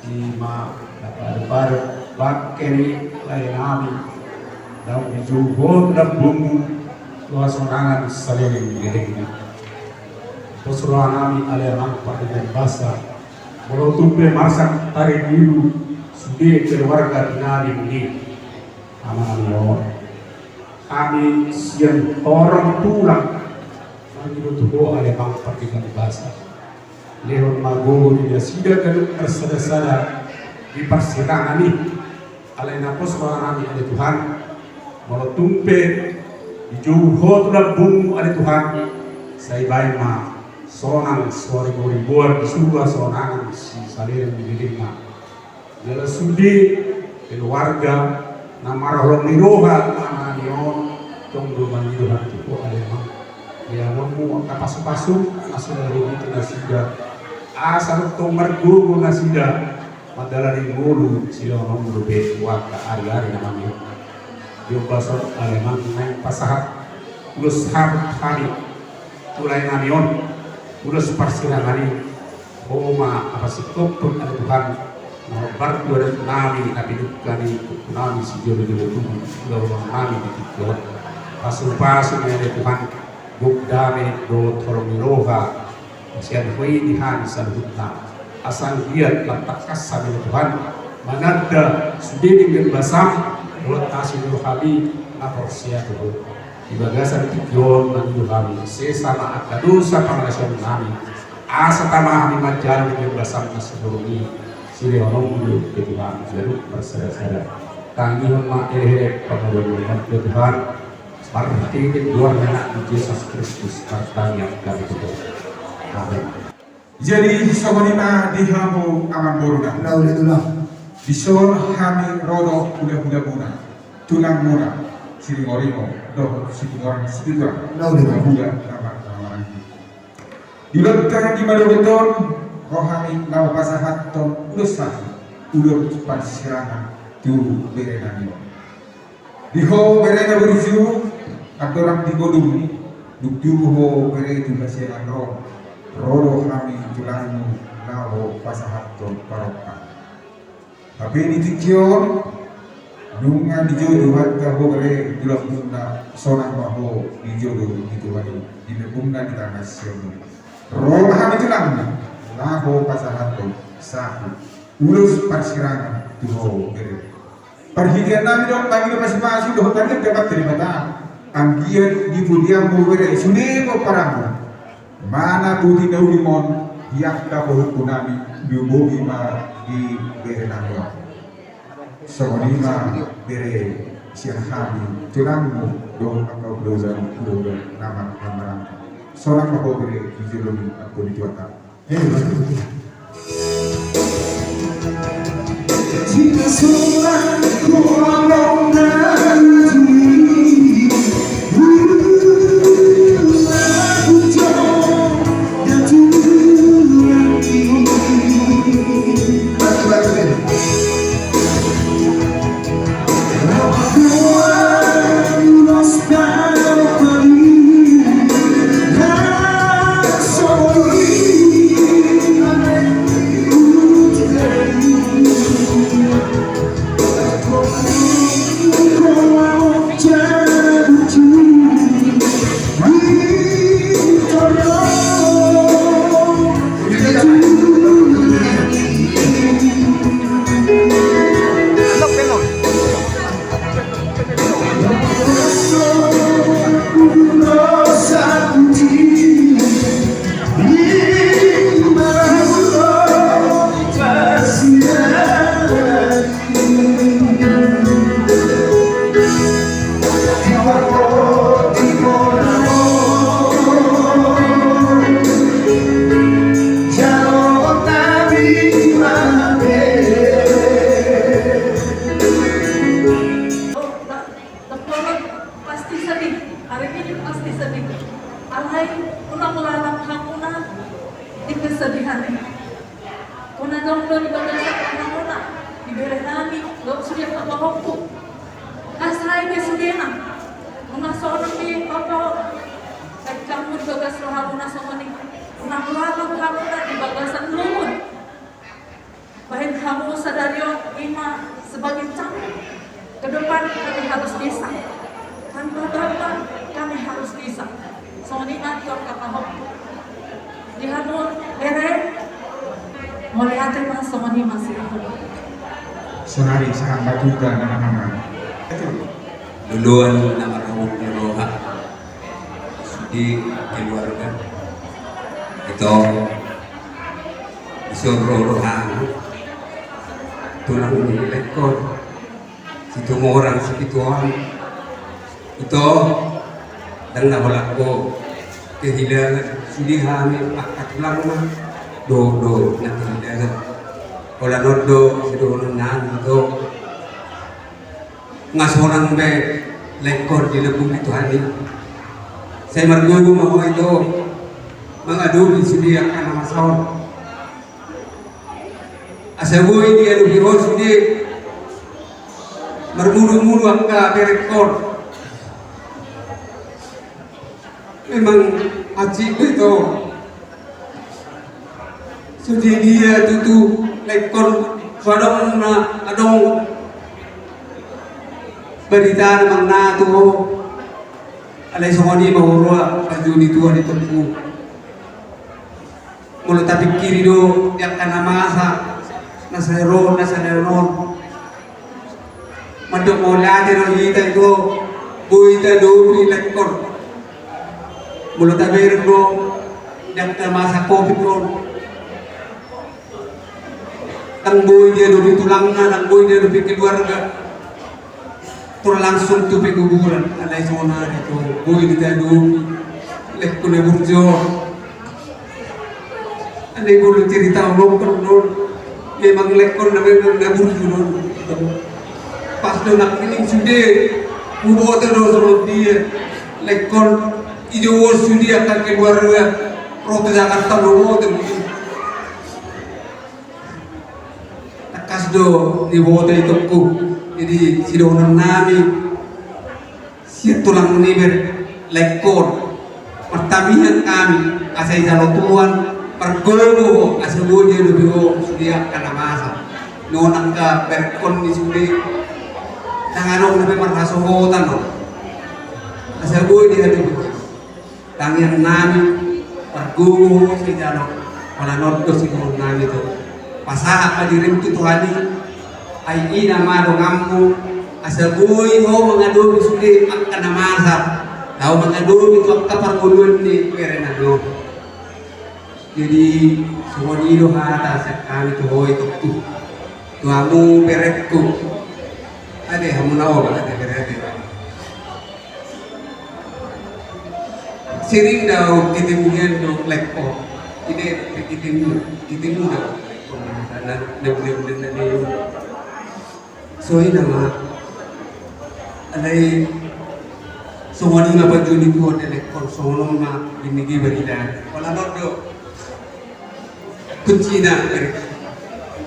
di ma dapat baru bakeri lain kami dan dijuhur dan bumbu suasana saling dirinya. Pesuruhan kami alemang pada bahasa walau tumpe masak tarik dulu sudah keluarga dinari ini aman Allah kami siang orang tulang kami butuh alemang pada bahasa lehon mago dia sudah kalau tersada di persidangan ini alena pesuruhan kami ada Tuhan walau tumpe dijuhur dan bumbu ada Tuhan saya baik mah sonang suara ribuan di surga sonangan si saling didirikan dalam sudi keluarga nama orang niroha nama nion tunggu maniroha itu ada mah ya mau kapasu-pasu asal dari itu nasida asal tong mergu nasida padahal di mulu si orang berbeda waka hari-hari namanya dia basot aleman naik pasahat terus sahabat kami mulai namion udah sepersilangan Oma apa sih kopun ada Tuhan mau barku ada nami nabi kami nami si jodoh itu udah orang nami di tiktok pasu-pasu ada Tuhan bukdame do toromiroha masih ada di hari salutna asal dia lantak kasar dengan Tuhan manada sudah dengan basam buat tasir rohani aporsia tuh di bagasan tikyon nanti kami sesama akadusa pangasian kami asa tamah kami majar dengan basam naseburuni sile honong dulu ke Tuhan lalu bersada-sada tangihon ma elehere pengaduan ke Tuhan seperti itu luar anak Yesus Kristus pertanyaan kami itu amin. Jadi sokonina dihamu aman boruna Alhamdulillah. disol kami rodo kuda-kuda muna tulang muna Siringorimo, doh Siringorang Siringorang, Buya, nama dilontar di Madobeton, rohani nama pasahat ton udah sah, udah cepat serangan, tu bere nami. Diho bere na berju atorang di godumi dukju ho bere tu basi anro roro kami tulanu lao pasahaton paroka. Tapi ni tikyon nunga di jodoh hatta ho bere tulak bunda sonang ho di jodoh itu wali di bunda di tanah sion. Roro kami tulang lao pasahaton sahu ulus persirangan tuho bere. Perhidian namin dong, kami na masing-masing doon tayo dapat terima ang giyan di pudiang mo bere suni mo parang mana budi na ulimon yak ka po namin biubugi ma di bere namin so ma bere siyang kami tulang mo doon ang kaulosan doon naman naman so lang mo bere izulong ako di tuwata jika seorang kurang nanti aku jauh dan lagi sebagai contoh ke depan kami harus bisa tanpa Bapak kami harus bisa soalnya atur kata di hanun ere melihat mas somani masih sonari sangat batuta nama-nama duluan nama rawuh roha di keluarga itu disuruh roha tulang lekor situ orang sekituan itu dan nak ko kehilangan sudi kami pakat tulang do nanti kehilangan olah nodo situ nan itu ngasorang be lekor di lebung itu hari saya mergugu mau itu mengadu sudi akan masor asaboy dia lu biro sudi mermuru-muru angka berekor memang acik itu sudi dia tutu lekor sadong na adong berita namang na tu alay songoni mahurwa baju ni tuan itu ku mulut tapi kiri do yang kana masa nasa ron madok mola tero hita itu buita do pri lekor mulut tapi do yang kana masa covid ron tang boy dia do tulangna tang boy dia do keluarga langsung tuh kuburan alay zona itu boy ditadu lek kune burjo alay bulu cerita lokal non memang lekor na memang na burjo non pas do nak feeling sude ubo terus sama dia lekor ijo sudi akan keluar protes Jakarta lomo tuh takas do ni bote itu ku jadi sidonan nami si tulang niber lekor pertamian kami asai jalo tuan pergogo asaboje lebih sudia kana masa nonang ka berkon ni sudi tanganong lebih marhasohotan no asaboje lebih tangian nami pergogo si jalo wala notto si nami itu pasaha kadirim tu Tuhani ay ina maro ngammu asaboy ho mangadobi sudi ang kanamasa tao mangadobi tu ang kapargulun ni perenado jadi sumonido hata sa kami tu hoy tu amu berekku ade hamunaw ba ade berete siring daw kitimuyan do lekko ide kitimu daw so ina ma alay sumoni nga pagjunin ko elekon solong na binigi barida wala do kuncina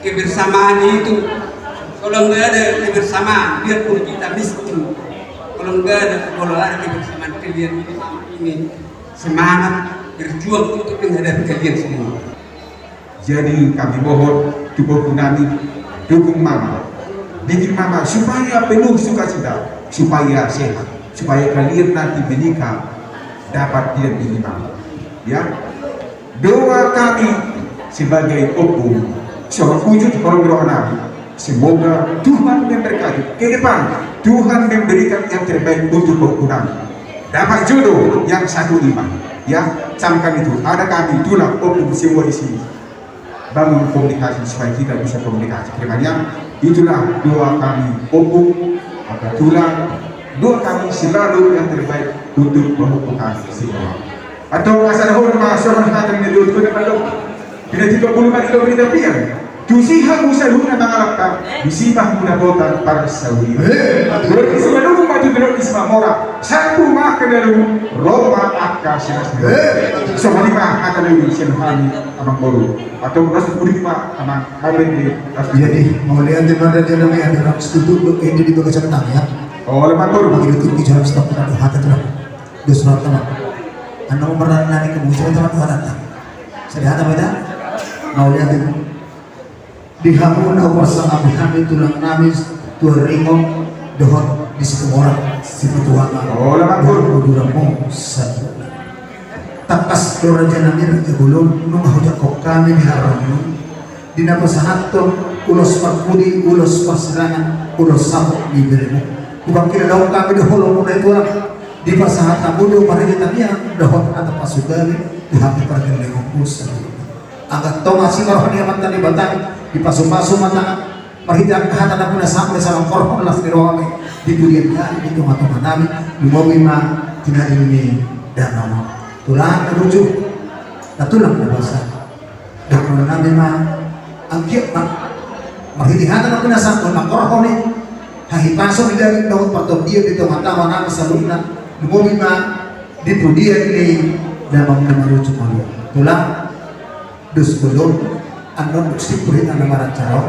kebersamaan itu kalau nggak ada kebersamaan biarpun kita miskin kalau ada kebersamaan kalian ini semangat berjuang untuk menghadapi kalian semua. Jadi kami mohon tubuh kami dukung mama, bikin mama supaya penuh sukacita, supaya sehat, supaya kalian nanti menikah dapat dia pilih mama. Ya, doa kami sebagai opung seorang wujud orang doa Nabi. Semoga Tuhan memberkati ke depan, Tuhan memberikan yang terbaik untuk opung kami. Dapat jodoh yang 15, ya, camkan itu. Ada kami tulang opung semua di sini. Bangun komunikasi supaya kita bisa komunikasi. Kiranya itulah doa kami opung, tulang, doa kami selalu yang terbaik untuk opung kami semua. Atau asal hormat seorang hati yang dulu kalau tidak 30 kilo berita pian. Tusihan usaha mengalahkan disibah muda kota para sawi. Berarti sebelum maju belok di Semamora, satu maka dalam Roma akasinas. Soalnya mah akan lebih senhani amang baru atau rasul purima amang haben di. Jadi mau lihat di mana dia namanya dalam studi ini di bagian tengah ya. Oh lepas baru begitu di jalan stop pada hati tu. Dusrat teman. Anda memeran nanti kemudian teman Tuhan datang. Saya ada beda. Mau lihat dihamuna wasang abihami tulang namis tua ringong dohot di situ orang situ Tuhan oh lepas baru duramu satu takas doraja namir gulung nung hujak kok kami diharam dina pasahaton ulos parkudi ulos pasrangan ulos sabuk diberimu kubang kira kami doholong muna itu di pasahatan budo parigatan yang dohot atau pasugari dihati pergeleng pusat agak tong asing orang yang mantan di batang di pasu-pasu mata perhitungan kehatan aku na sampai sama korban las kami di dunia kali itu mata nami lumawi ma tidak ini dan nama tulang terujuk tulang berbahasa dan nami ma angkiat ma perhitungan aku na sampai sama korban ini hahi pasu tidak dapat patut dia di mata nami saluna lumawi ma di dunia ini dalam merujuk malu tulang dus belum anon sipuri ana maracaro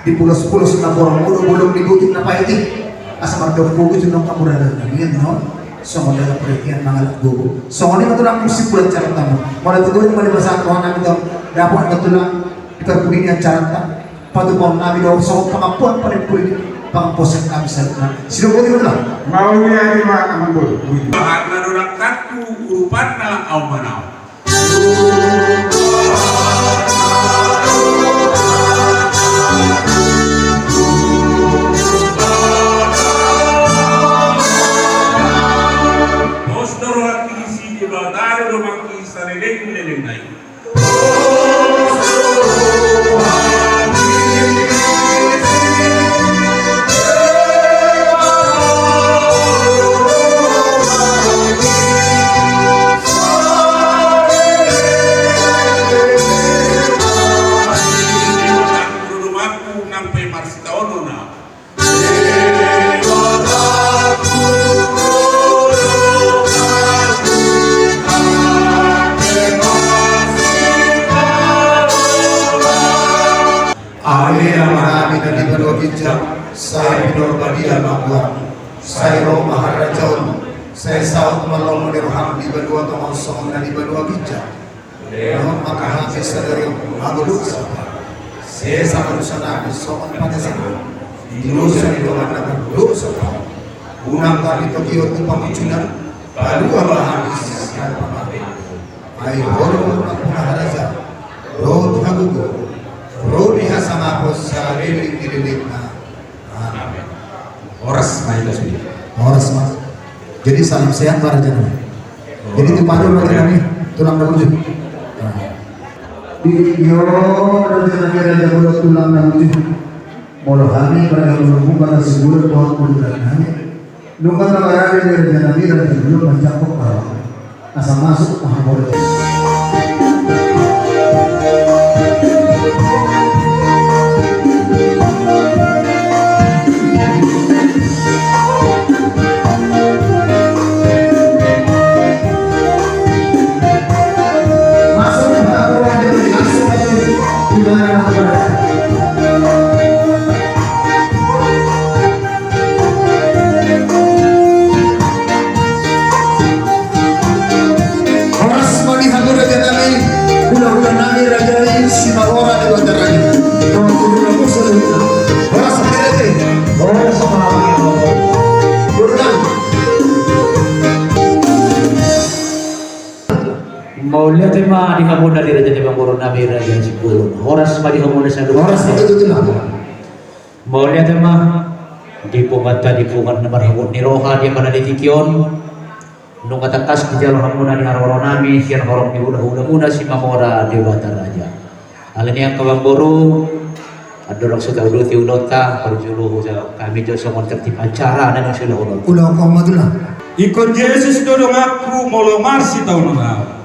di pulos-pulos na borong belum dibutik na paiti asam do pugo junong kamurada ngin no so mo na prekian mga gugo so ngani matulang sipuri cara tamu mala tugon mali basa ko na ito dapat natulang ipagpuni ang charanta padupon namin do so pangapon pa rin puli pangposen kami sa sino ko dito lang mau ya di mana amang baru bahan narulang katu urupan na au manau di Badua Kijab, saya Binor Badia Mabuan, saya Roma Maharajaun, saya Saud Malong Dirham di Badua Tomosong dan di Badua Kijab. Namun maka habis sadari Maguduk Sapa. Saya sama dosa nabi soal pada sana. Dosa di doa nabi dosa kau. Unang kali Tokyo tu pamucunan, Badua habis siapa mati. Ay horo Maharaja, Rod Hagugo. Rodi hasama ko sa liling na. Amen. Oras may kasih. Horas mas. Jadi salam sehat para jemaah. Jadi itu padu bagi kami tulang wujud. Video rencana raja bulat tulang wujud. Molo kami pada bukan sebulan pohon bulan kami. Nunggu kabarnya dari rencana raja belum mencakup orang. Asal masuk Mahabharata. Maulia tema di hamuna di raja Jepang Boron Nabi Raja Sipulun. Horas ma di hamuna sa lupa. Horas itu lah. Maulia tema di pumata di puman na marhamud ni Roha di mana di Tikyon. Nung katakas di jalur hamuna di Harwaro Nabi siyan horong di udah muna si Mamora di Bata Raja. Alam niya kawang boro adorong suka udah tiulota parjulu kami jo somon tertib acara dan sudah ulot. Ulang kau madulah. Ikon Yesus dodong aku molo marsi tahun lalu.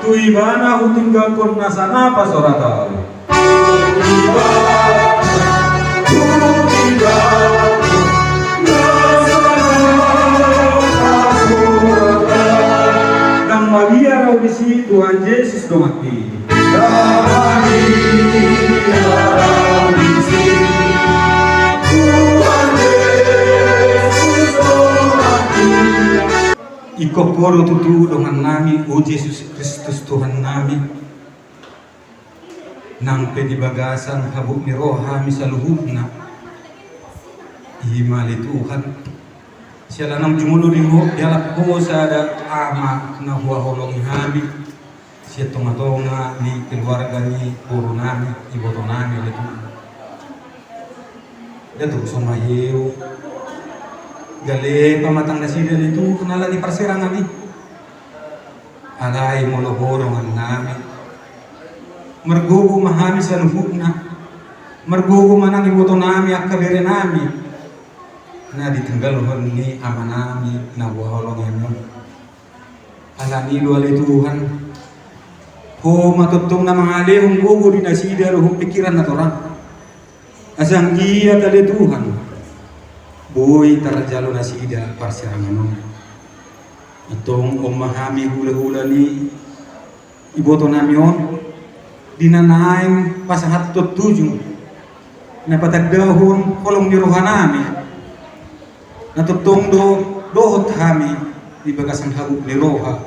Tuibana hutinggal kon nasa napa sorata. Nang Maria raw disi Tuhan Yesus domati. Iko poro tutu dengan nami O Yesus Kristus Tuhan nami nang pedibagasan habuk ni roha misaluhuna himali Tuhan siya nang jumulo ni ho dialak ho sa ada ama na huwa holong habi siya tunga ni keluarga ni puro nami iboto nami itu sumayew gale pamatang nasida itu kenalan di perserangan ni alay mo lohorongan namin margugo mahami sa luhukna margugo manang iboto nami at kabire nami na ditenggaluhan ni ama nami na waholong yun alani luwalay Tuhan ho matutong na mga alihong gugo di nasida ruhong pikiran na torang asang iya tali Tuhan boy tarjalo na sida parsiranganon itong umahami hula-hula ni iboto namion dinanaing pasahat tutujung na patagdahon kolong niruhan nami natutong dohot kami di bagasang haguk ni roha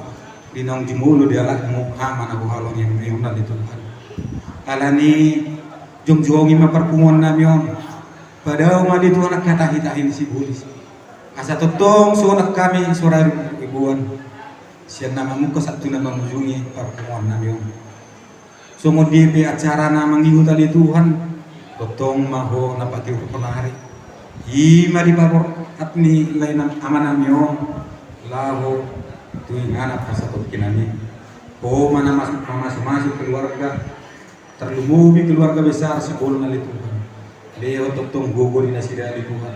dinang jumulo di alat mo hama na buhalong yung mayon na dito alani jong-jongi maparpungon namion padahal mali Tuhan kata-hitain si bulis asa tutong surat kami surat ibuan siya na mamuka satu na mamujungi parpungon namion sumod di acara na mangihu tali Tuhan tutong maho na pati ukulari ima di babor at ni lain aman namion laho tuwing anak pasakot kinani o mana masuk keluarga terlumubi keluarga besar sebelum nali Tuhan Leo totong gugu di nasida di Tuhan.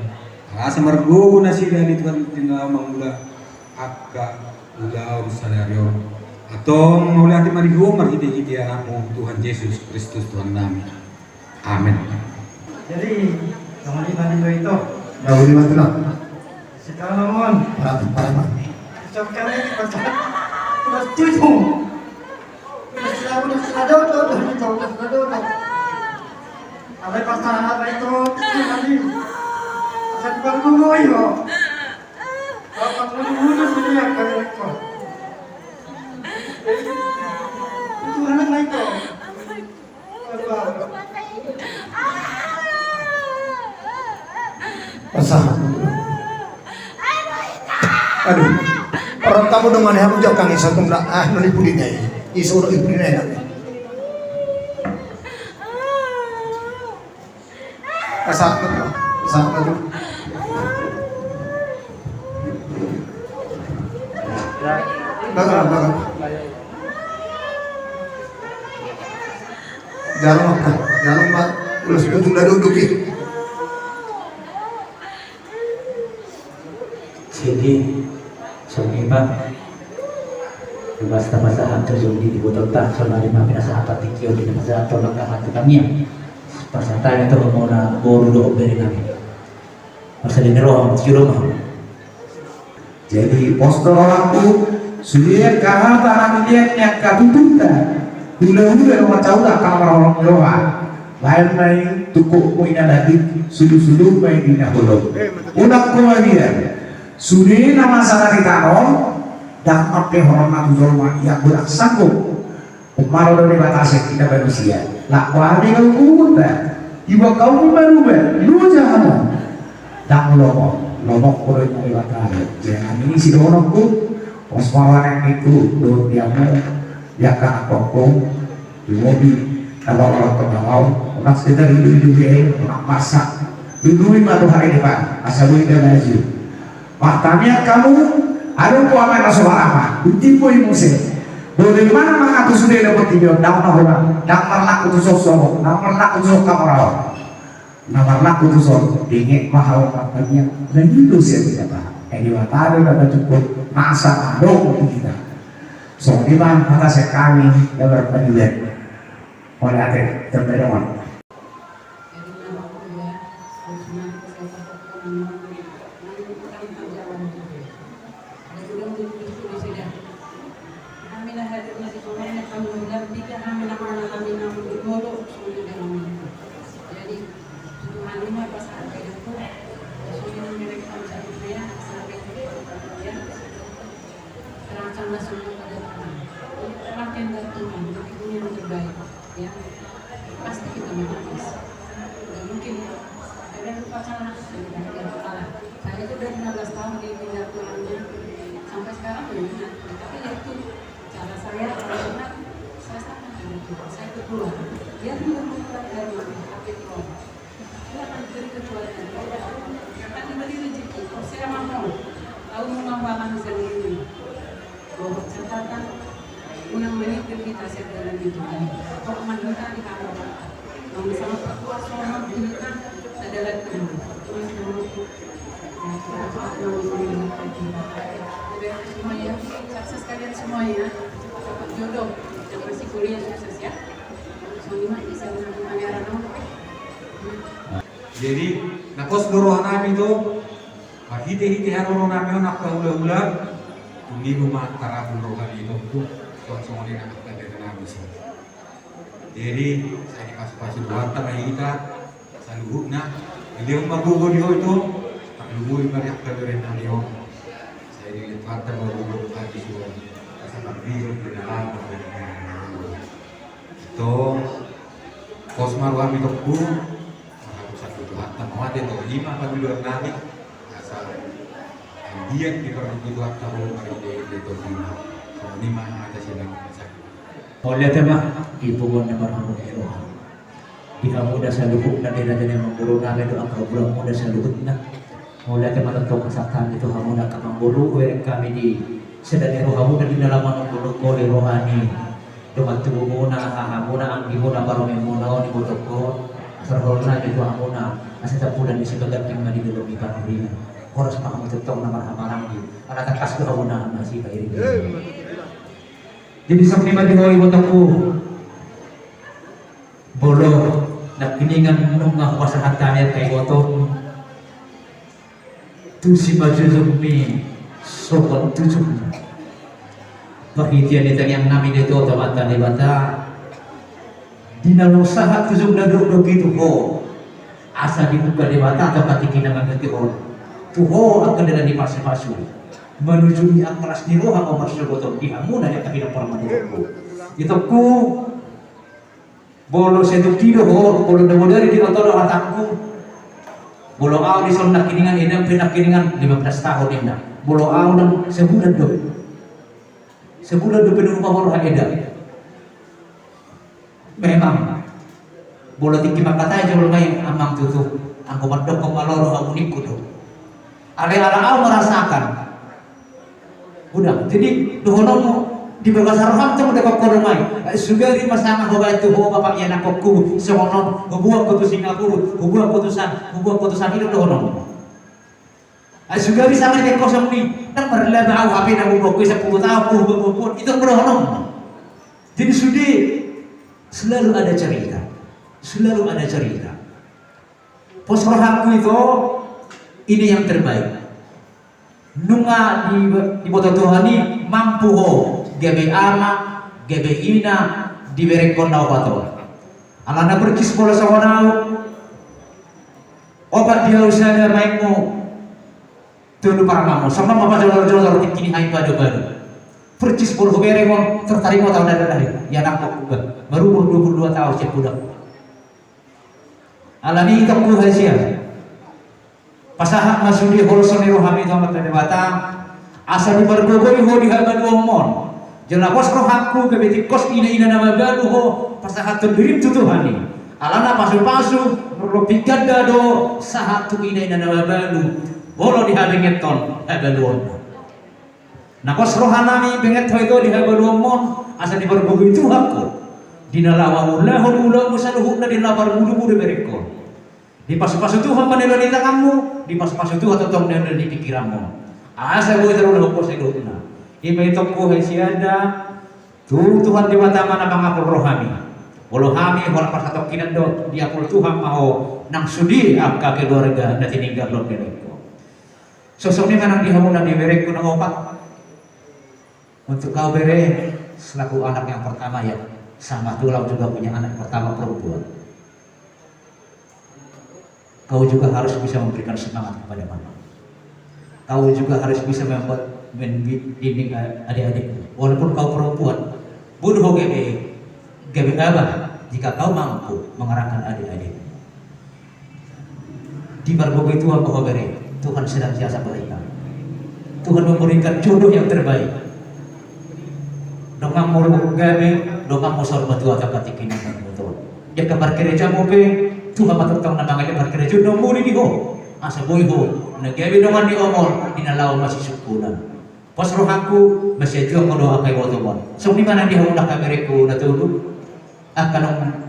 Asa margugu nasida di Tuhan tina mangula akka ulau salario. Atong maulah ti marigo marhiti-hiti anakmu Tuhan Yesus Kristus Tuhan nami. Amin. Jadi kembali pada itu. Dahulu itu lah. Sekarang Para ucapkan ini pasal udah setuju. Udah sudah duduk. Apa pasal apa itu tadi? Pasal berguru yo. Apa berguru sedia kali itu? Itu anak naik kok. Pasal. Aduh, orang kamu dengan yang jauh kang isa tung nuli pudinay. Isu udah ibu dinay natin. Kasama to. Baga. Jarang mak, ulas duduk eh. Jadi, Pak, basta hampir di botol tak soalnya mampir sa apat tikyo di masa tolong kamat kami. Pasata itu mau na boru do beri kami. Masa di roh mah. Jadi poster orangku sudah kahata lihatnya katututa. Hula-hula macam tak kamar orang Jawa. Lain main tukuk punya lagi sulu-sulu main di nahulu. Udah kemudian sudah nama sana kita dan apa hormat ulama yang budak sanggup umaru dari batasnya kita manusia lakwani kau kuda ibu kau berubah lu jangan tak lomok kulit dari batasnya jangan ini si donokku posmawan yang itu do diamu ya kan kokong di mobil kalau orang mau orang sekitar hidup orang masak dulu 5 hari depan asal kita maju Matanya kamu ada kuamen asolarama, utipo imuse. Bagaimana mengaku sudah dapat video? Nama orang, nama laku tu sosok, nama laku tu kamera, nama laku tu sosok. Dingin mahal katanya, dan itu saya tidak paham. Ini matanya sudah cukup masa dong kita. So di mana kata saya kami yang berpendidikan oleh akhir terpenuh. Pasti kita menangis. Tidak mungkin ada lupa salah. Saya itu udah 15 tahun di bidang tulangnya sampai sekarang belum ingat. Tapi ya itu cara saya karena saya sangat menghadapi. Saya itu keluar. Dia tidak keluar dari hati keluar. Dia akan diberi kecualian. Akan diberi rezeki. Kalau saya mau tahu mengembangkan sendiri. Bahwa catatan unang menit kita siap dalam itu kan. Kalau mandita di kamar, namun sama perkuat soal kita adalah teman. Terus semuanya, sukses kalian semuanya. Dapat jodoh yang masih kuliah sukses ya. Soalnya bisa menjadi pangeran nomor. Jadi, nakos dorohan namin itu, hiti-hitihan orang namin nak kaulah-ulah, hindi mo makarapon rohan itu. Soalnya nak kita namin sih. Jadi, saya dikasih pasir warta bagi kita, sa luhuk na. Hindi yung magugo niyo ito, ang luhuy mariak ka rin na niyo. Saya dikasih warta magugo kati siya. Sa pagbiro, pinalang ko rin na. Ito, kosmaruhan ito po, satu Tuhan tamuat itu 5 paguluan natin nasa ang diyan di paguluan tayo dito 5 so 5 ang ada silang sakit. Oleh tema ibugon na marunong eroha. Di kamu dah saluhuk na dira dira mengguru na medo ang kabulang mo dah saluhuk na. Oleh tema tentang kesaktan itu kamu nak mengguru kuereng kami di sedang eroha mo na dinalaman ng guru ko rohani. Dumat tubuh mo na hahamu na ang ibu na barome mo na ni botok ko. Terhormat itu amuna asal pulang di sebagai tinggal di dalam ibadah ini harus paham tetap nama marang di anak kas ke amuna masih kayak ini jadi sampai mati hari botaku bolo nak kiningan nungah kuasa hatanya kayak botok tu si maju zumi sokot tujuh perhitian itu yang nami itu otomatis dibata dinalo sahat tujuh daduk begitu ho asa dibuka dibata atau katikin dengan ngerti tuho akan dengan dipasang-pasang menuju yang keras di roh apa maksud gotong di amun ada kabinet permainan itu ku bolo setu kido ho bolo dari di motor atakku bolo au di son nakiningan ini penak kiningan 15 tahun ini bolo au dan sebulan do penuh pamor haeda memang bolo tinggi makata aja bolo main amang tutup angko madok ko maloro amunik kudo ala au merasakan udah jadi dohonomo di bahasa roham tu udah kau rumai sugari masama bawa itu bawa bapak yang nak kau seorang buat kau tu Singapura buat keputusan itu dohonomo sugari sama dengan kau sendiri nak berlebih au HP nak buat kau 10 tahun buat itu dohonomo jadi sudah selalu ada cerita pos rohamku itu ini yang terbaik nunga di boto Tuhan ini mampu ho gebe ama gebe ina di berekon na obato alana berkis bola sawanau obat dia usada maikmu tulu paramamu sama mama jolor tikini hai badu percis bola berekon tertarik mau tahun dari ya nak baru 22 tahun cek budak alani tak ku hasia pasahat masudi holsoni rohami tomat debata asa di bergogoi ho di haban omon jana kos rohamku kebeti kos ina nama balu ho pasahat terdirim tutuhani alana pasu ropi ganda do sahat tu ina nama balu bolo di habengeton habalu omon na kos rohanami benget ho itu di habalu omon asa di bergogoi tuhanku dina lawa ulah musaluhna dina bulu berekon di pas-pas itu hamba nelo di tanganmu di pas-pas itu atau tong nelo di pikiranmu asa gue terus udah pos hidupnya ini itu ku hesiada Tuhan di mata mana bang apul rohami walau kami walau pas atau kinan do di apul Tuhan mau nang sudi angka keluarga nanti tinggal lo bereko sosok ini mana dihamu dan dibereko nang opat untuk kau bere selaku anak yang pertama ya sama tulau juga punya anak pertama perempuan kau juga harus bisa memberikan semangat kepada mama. Kau juga harus bisa membuat mendidik adik-adik. Walaupun kau perempuan, bunuh gebe abah jika kau mampu mengarahkan adik-adik. Di berbagai Tuhan bahwa Tuhan senantiasa berikan. Tuhan memberikan jodoh yang terbaik. Dongam mulu gebe, dongam musor batu atau katikin yang betul. Dia kabar gereja mobe. Tuhan matutong na mga libar kerja no muli di ho asa boy ho nagabi naman di omol dinalaw masih sukunan pas rohaku masih jual kalau akay wotomon so di mana di ho nakamereko natulog akan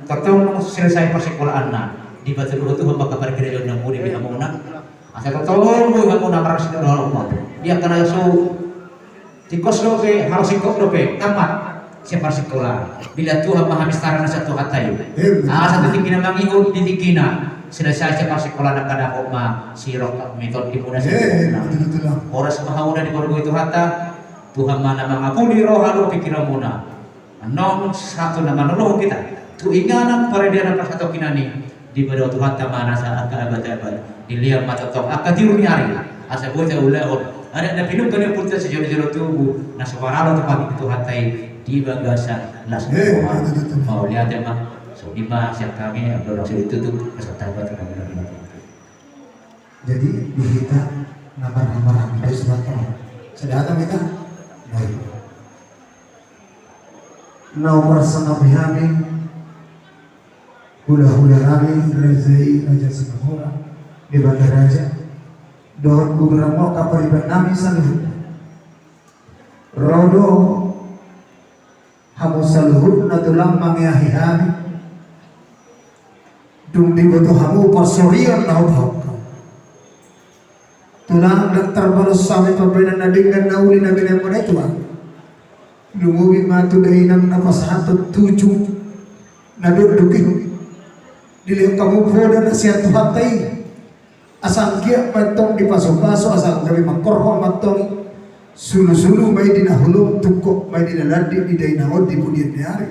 tertong selesai persekolahan na di batu ho Tuhan makabar kerja no muli di hamuna asa tertong boy hamuna maras na mo dia kana so tikos lo ke harus ikut lo pe tamat siapa sekolah bila Tuhan maha mistara na satu hatay satu tinggi na mangihod di tingkina selesai siapa sekolah na kada ma sirok metode di muna sa oras mahauna di borgo itu hata Tuhan mana mangapuli rohalo pikiran muna non satu na manolo kita tu inganan para dia na satu kinani di bawah Tuhan mana sa abad-abad dilihat mata tok akatiru ni ari asa boy ta ulaon ada na pinum kan pulta sa jero tubuh na sawaralo to pagi itu hatai di bagasan las mau lihat ya mah so di mah siap kami abdul rasul ditutup peserta kami jadi di kita namar itu surat sedang kita baik nomor sangat kami hula kami rezeki raja Singapura di bandar raja don beberapa kapal kami selalu rodo hamu saluhut na tulang mangyahihami dung di boto hamu pasorian na hubhok tulang daktar balos sami pabrenan na dinggan na uli na binang mo na ito lumubi matu dahinang napasahatot tujuh na dudukin dili kamu poda na siya tuhatay asang kia matong di paso-paso asang kami makorho matong sulu-sulu may dinahulong tukok may dinaladi di dainahod di pudian ni hari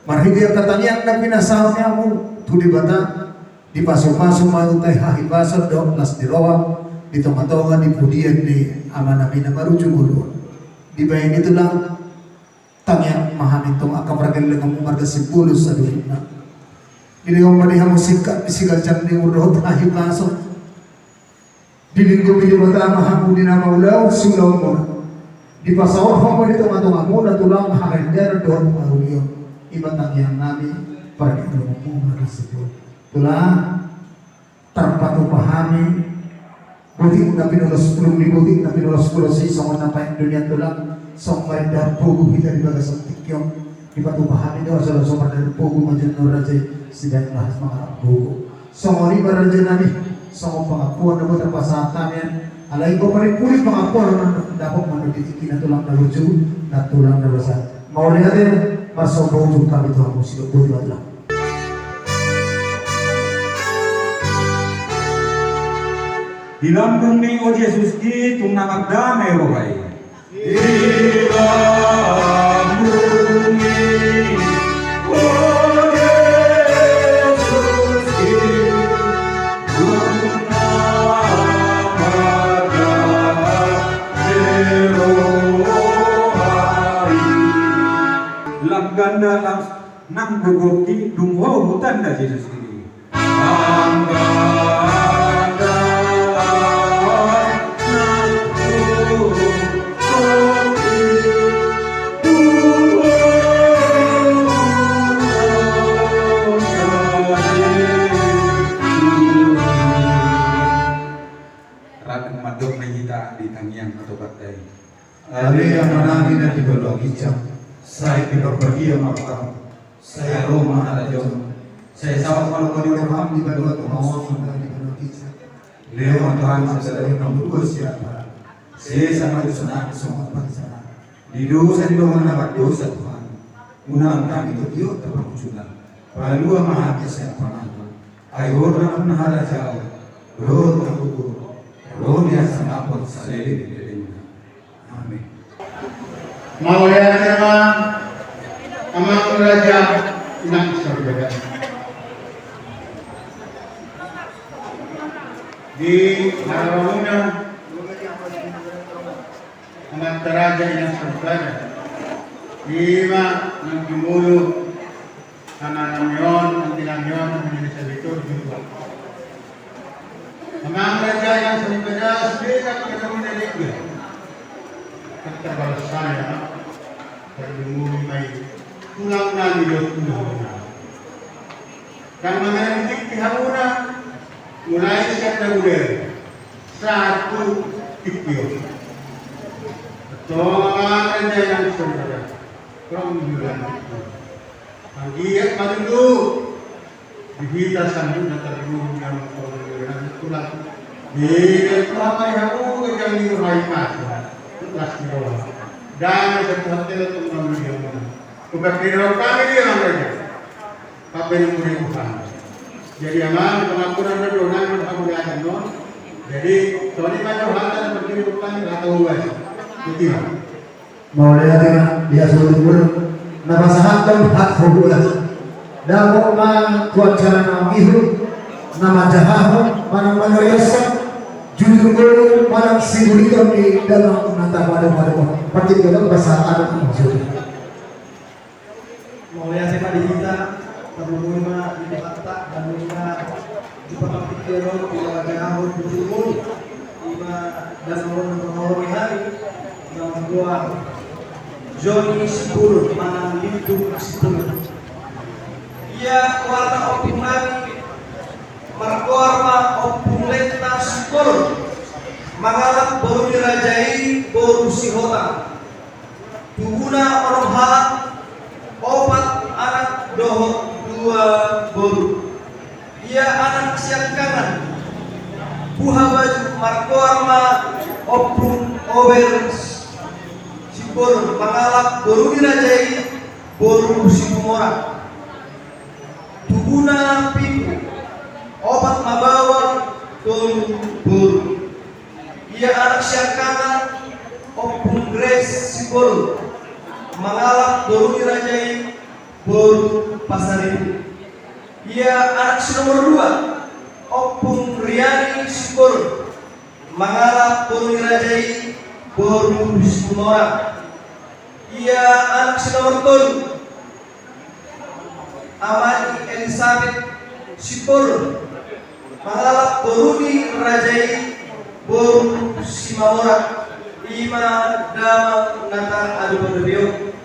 marhigi katanya na pinasaw niya mo tudi bata di paso-paso mautay hahibasad do las dirawang di tomatongan di pudian ni ama namin na marujugulo di bayan ito lang tanya mahamin tong akapragal lang ang umarga sipulos sa duhin na iliwang manihang musika isigal chan ni urot hahibasad di linggo pili mata mahamu di nama ulaw sulaw mo di pasawar mo dito matong mo na tulang hakanjar doon maruliyo ibatang yang nabi para kita mo marisipon tulang terpatu pahami butik na pinulos pulong ni butik na pinulos pulosi sa mga napain dunia tulang sa mga dapugo kita di bagas ang tikyong ipatu pahami daw sa lasomar na pugo majan no raja sidang lahas mga bugo sa mga riba raja nabi sa mga pangapuan na mo terpasatan yan alay ko pa rin puli pangapuan na dapat manuditiki na tulang na lujo na tulang na basa mauli natin masobaw yung kami ito ako sila buhay ba lang Dilambung ni O Yesus ki tung namagdamay rohay Dilambung ni O Yesus ki tung namagdamay rohay Langganda lang nang gugoki dungho hutan da Yesus ki Ali yang menangi dan dibelok hijab saya berbagi yang makam saya Roma Arajon saya sawat kalau kau diroham di bawah Tuhan dan dibelok hijab lewat Tuhan sesuai yang bagus siapa saya sama disenang semua bangsa di dosa di bawah nama dosa Tuhan unang kami itu dia terperjunan lalu maha saya pengatur ayo orang menara jauh roh terkukur roh yang sangat bersalin Mawaya nama Amang Raja ng Sorbegan. Di Marawuna Amang Raja ng Sorbegan. Lima ng Gimulo Ananamyon, ang Dinamyon, ang Minisabito, Juba. Amang Raja ng Sorbegan, bilang kami na ligyan. Tertabal saya terlumuri may tulang na nilot-tulong na. Kang mga nandik tiharuna, mulai siya nagulir sa ato tipyo. Ito mga kanya ng sundara, from Yulan. Ang iyak madulo, bibita sa mga terlumuri ng tulang tulang. Di ito hamay hapo kanyang niluhay maso. Kelas di bawah dan satu hotel untuk mengambil dia bukan di dalam kami dia namanya apa yang boleh bukan jadi aman pengampunan dan doa yang kamu lihat non jadi soalnya macam hal yang berdiri bukan atau bukan betul mau lihat dia suruh dulu nabasahan hak hubulan dan mau cuaca nama itu nama jahat mana yasa Judul malam simbolikan di dalam menata pada partai dalam bahasa Arab maksudnya. Mau ya saya pada kita terlumima di kata dan lima di pemikir tidak ada ahun betul lima dan orang hari yang dua Johnny 10 mana hidup 10. Ia warna optimal Markorma opung lenta skor mangalap baru dirajai baru sihota tuguna orang halak opat anak doho 2 baru ia anak siang kanan buha baju Markorma opung over sikor mangalap baru dirajai baru sihumora tuguna piku obat mabawa tolong Ia anak siangkangan opung Grace Sibol mengalap doruni rajai boru pasaribu. Ia anak si nomor 2 opung Riani Sibol mengalap doruni rajai boru Sumora. Ia anak si nomor 3 Amani Elizabeth Sibol mengalap doruni rajai boru Simamora. Ima damang nata adu berdebio.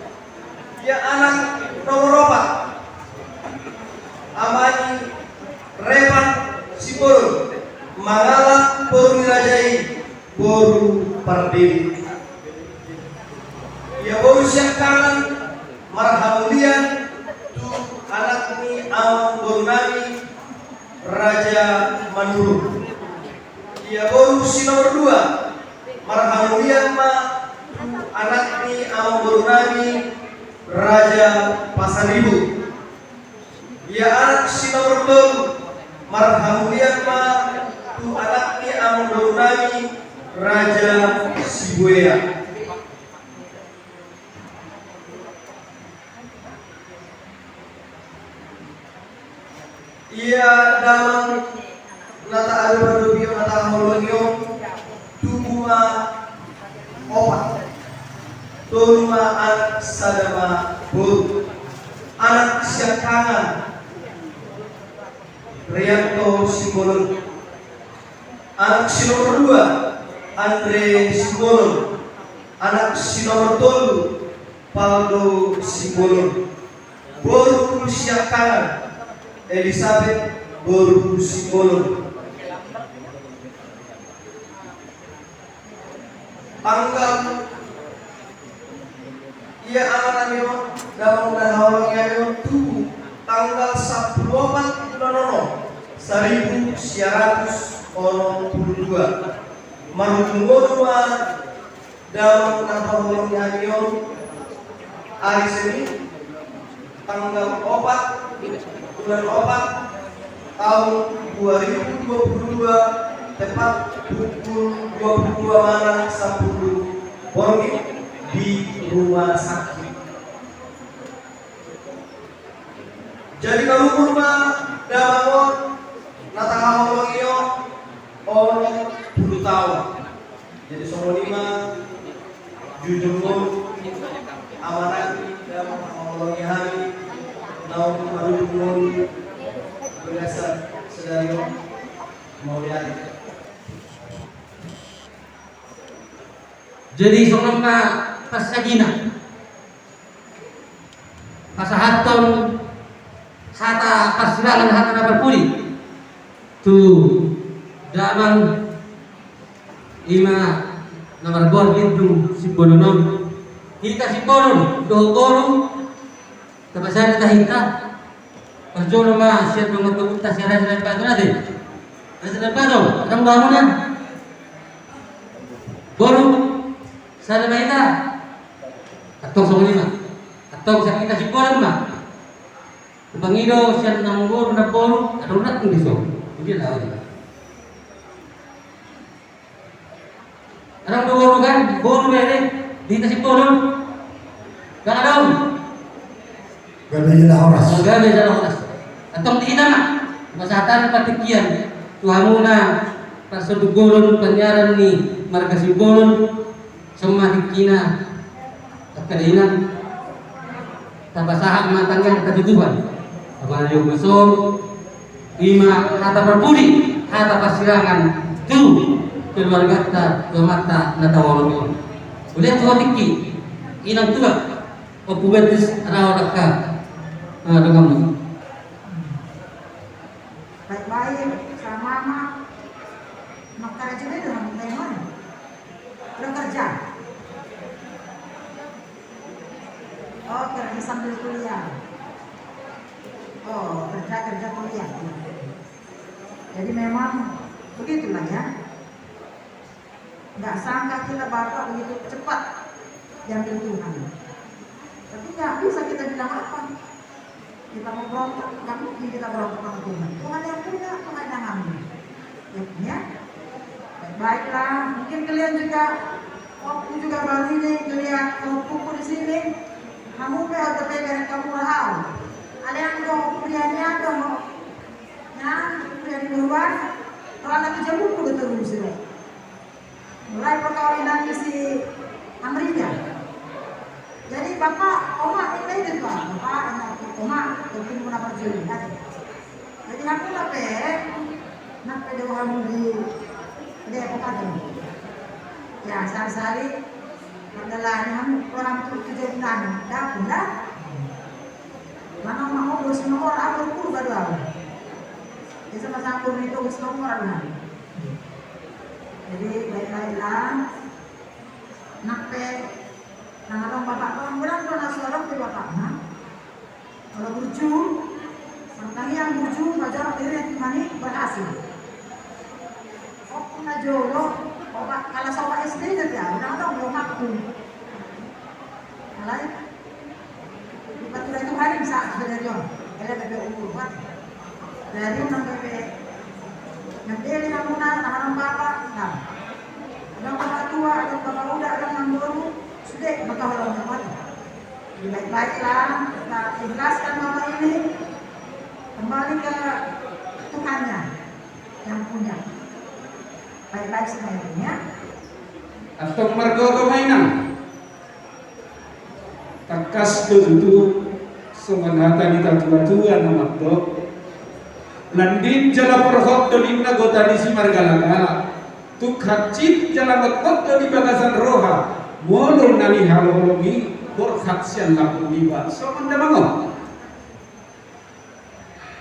Ia anak nomor 4 Amani Revan Sibol mengalap boru rajai boru Pardewi. Ia boru siang kanan marhamulian tu anak ni awang boru nami Raja Manuru. Ia boru si nomor 2 marhamulian ma anak ni awang boru nami Raja Pasaribu. Ia anak si nomor 3 marhamulian ma tu anak ni awang boru nami Raja Sibuya. Ia dalam nata adu berdubio nata holonio tuma opat tuma anak sadama buru anak siakangan Rianto Simbolon, anak si nomor 2 Andre Simbolon, anak si nomor 3 Paldo Simbolon. Boru siakangan Elizabeth boru Simbolon. Tanggal ia anak nami dalam dan hawang yang tubuh tanggal 14 Nono 1982 marungono dalam dan hawang yang hari Senin tanggal 4 bulan 4 tahun 2022 tepat pukul 22 malam 10 Borgi di rumah sakit. Jadi kalau rumah damangon nataka holongio orang 10 tahun. Jadi soal 5 jujur amanat dalam holongio hari naum marungun berdasar sedario mau lihat. Jadi sononna pasagina pasahaton hata pasirangan hata nabarpuri tu daman ima namar bor gitu si bononom hita si bonon doho bono tapasari tahita pasjono ma siya mengutuk si raja dan batu nade raja dan batu orang bangunan bono sana mahita atong sa lima atong sa kita si bonon ma Bangido siya ng guru na polo, ano na kung diso? Hindi na ako. Anong guru kan? Guru bere, dito si polo. Gana daw. Gabi na oras. Gabi na oras. Atong di na masatan patikian. Tuhan muna pasudugulon panyaran ni marga si polo sumadikina at kadinan. Tabasahan matanggan katutuhan. Apalagi yung besok, ima hata berbudi, hata pasirangan, tu keluarga ta, kemata natawalong yun. Ulit tuwa tiki, inang tuwa, o pubetis araw ka, dengan mo. Baik-baik, sama mama, makarja juga dengan teman, udah kerja. Oh, kerja sambil kuliah. Oh, kerja kuliah. Jadi memang begitulah ya. Nggak sangka kita Bapak begitu cepat diambil Tuhan. Tapi nggak bisa kita bilang apa. Kita mau berontak, nggak mungkin kita berontak sama Tuhan. Tuhan yang punya, Tuhan yang ambil. Ya, Baiklah, mungkin kalian juga waktu juga baru ini lihat buku di sini. Kamu atau pegang kamu rahau. Ada yang mau kuliahnya atau mau kuliah di luar. Kalau anak kerja buku betul sini. Mulai perkawinan si Amrita. Jadi bapak, oma ini itu pak, bapak anak oma itu mau dapat juli. Jadi aku nak pada kamu di Depok ya sehari-hari adalah orang itu kejadian dah pula mana mau urus nomor aku pun baru aku bisa pasang pun itu urus nomor lah jadi baik-baiklah nakpe nah orang bapak orang bilang kalau seorang ke bapaknya kalau burju tentang yang burju baca diri mani berhasil na jolo kalau sama SD jadi ya udah belum aku alay betul itu hari bisa sebenarnya ada bebe umur kan dari nang bebe nanti kamu orang bapak nah ada bapak tua ada bapak muda ada yang baru sudah maka orang dapat baik-baiklah kita ikhlaskan mama ini kembali ke Tuhannya yang punya baik-baik semuanya. Atau margo mainan. Takas itu semanata di tua-tua nama dok. Landin jala perhot dolin nagota di si margalagala. Tuk hacip jala ngotot di bagasan roha. Molo nani halologi borhat sian lapun liba. So mandamango.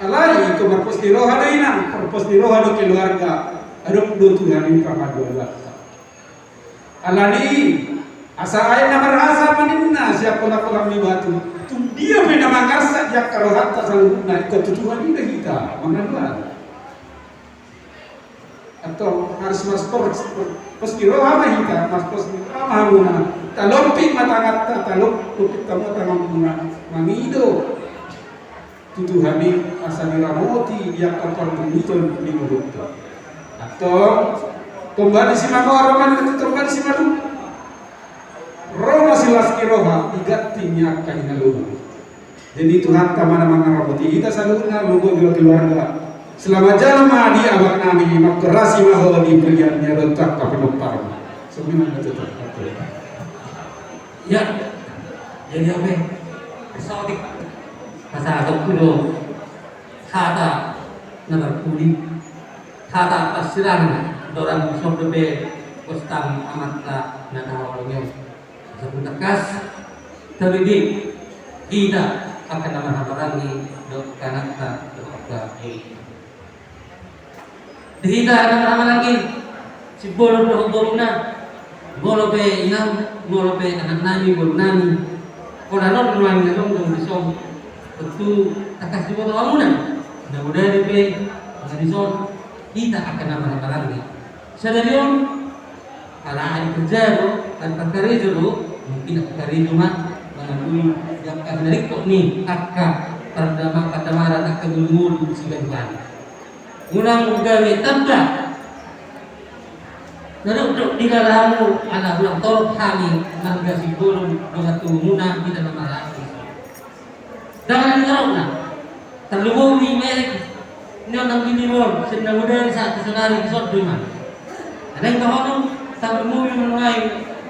Alai itu marpos di roha dainan, marpos di roha do keluarga. Adong do Tuhan ini pamaduan alani asa ayat nama rasa maninna siapa nak ni batu tu dia bina mangasa dia kalau hatta selalu naik ke Tuhan ini kita mangaduan atau harus masuk pos kiro apa kita mas pos apa guna talompi matangat talompi kamu tangan guna mangido Tuhan ini asal diramoti dia kapal itu di mulut atau kembali si mama orang itu kembali si madu Roma silas kiroha igatinya kaina lugu jadi Tuhan tamana mangaraboti kita saluna lugu keluarga selama jalan di abang nami makrasi mahal di pilihannya rentak tapi lupa sebenarnya tetap ya jadi apa saudi masa atau kudo kata nomor kulit kata pasiran dorang sobebe kostam amata nanahawalnya sebut tekas teridi kita akan nama habarangi dok kanata dokka kita nama lagi si bolo bolona bolo be inang bolo be anak nani bolo nani kola non nuang nong dong disom tentu tekas di bolo amunan mudah-mudahan be ngadison kita akan nama lagi. Sadarion para ahli kerja dan perkara dulu mungkin perkara cuma mengambil yang akan dari kok nih akka perdama katamaran akan dulu sebentar. Unang gawe tambah. Naduk di dalam anak ulang torok kami nangga si bolong dengan tumuna kita nama lagi. Jangan dilarang terlubung merek nyo nang giniwon sendang udari sa kasunari kisot duman anay kahonong sa umuwi mulai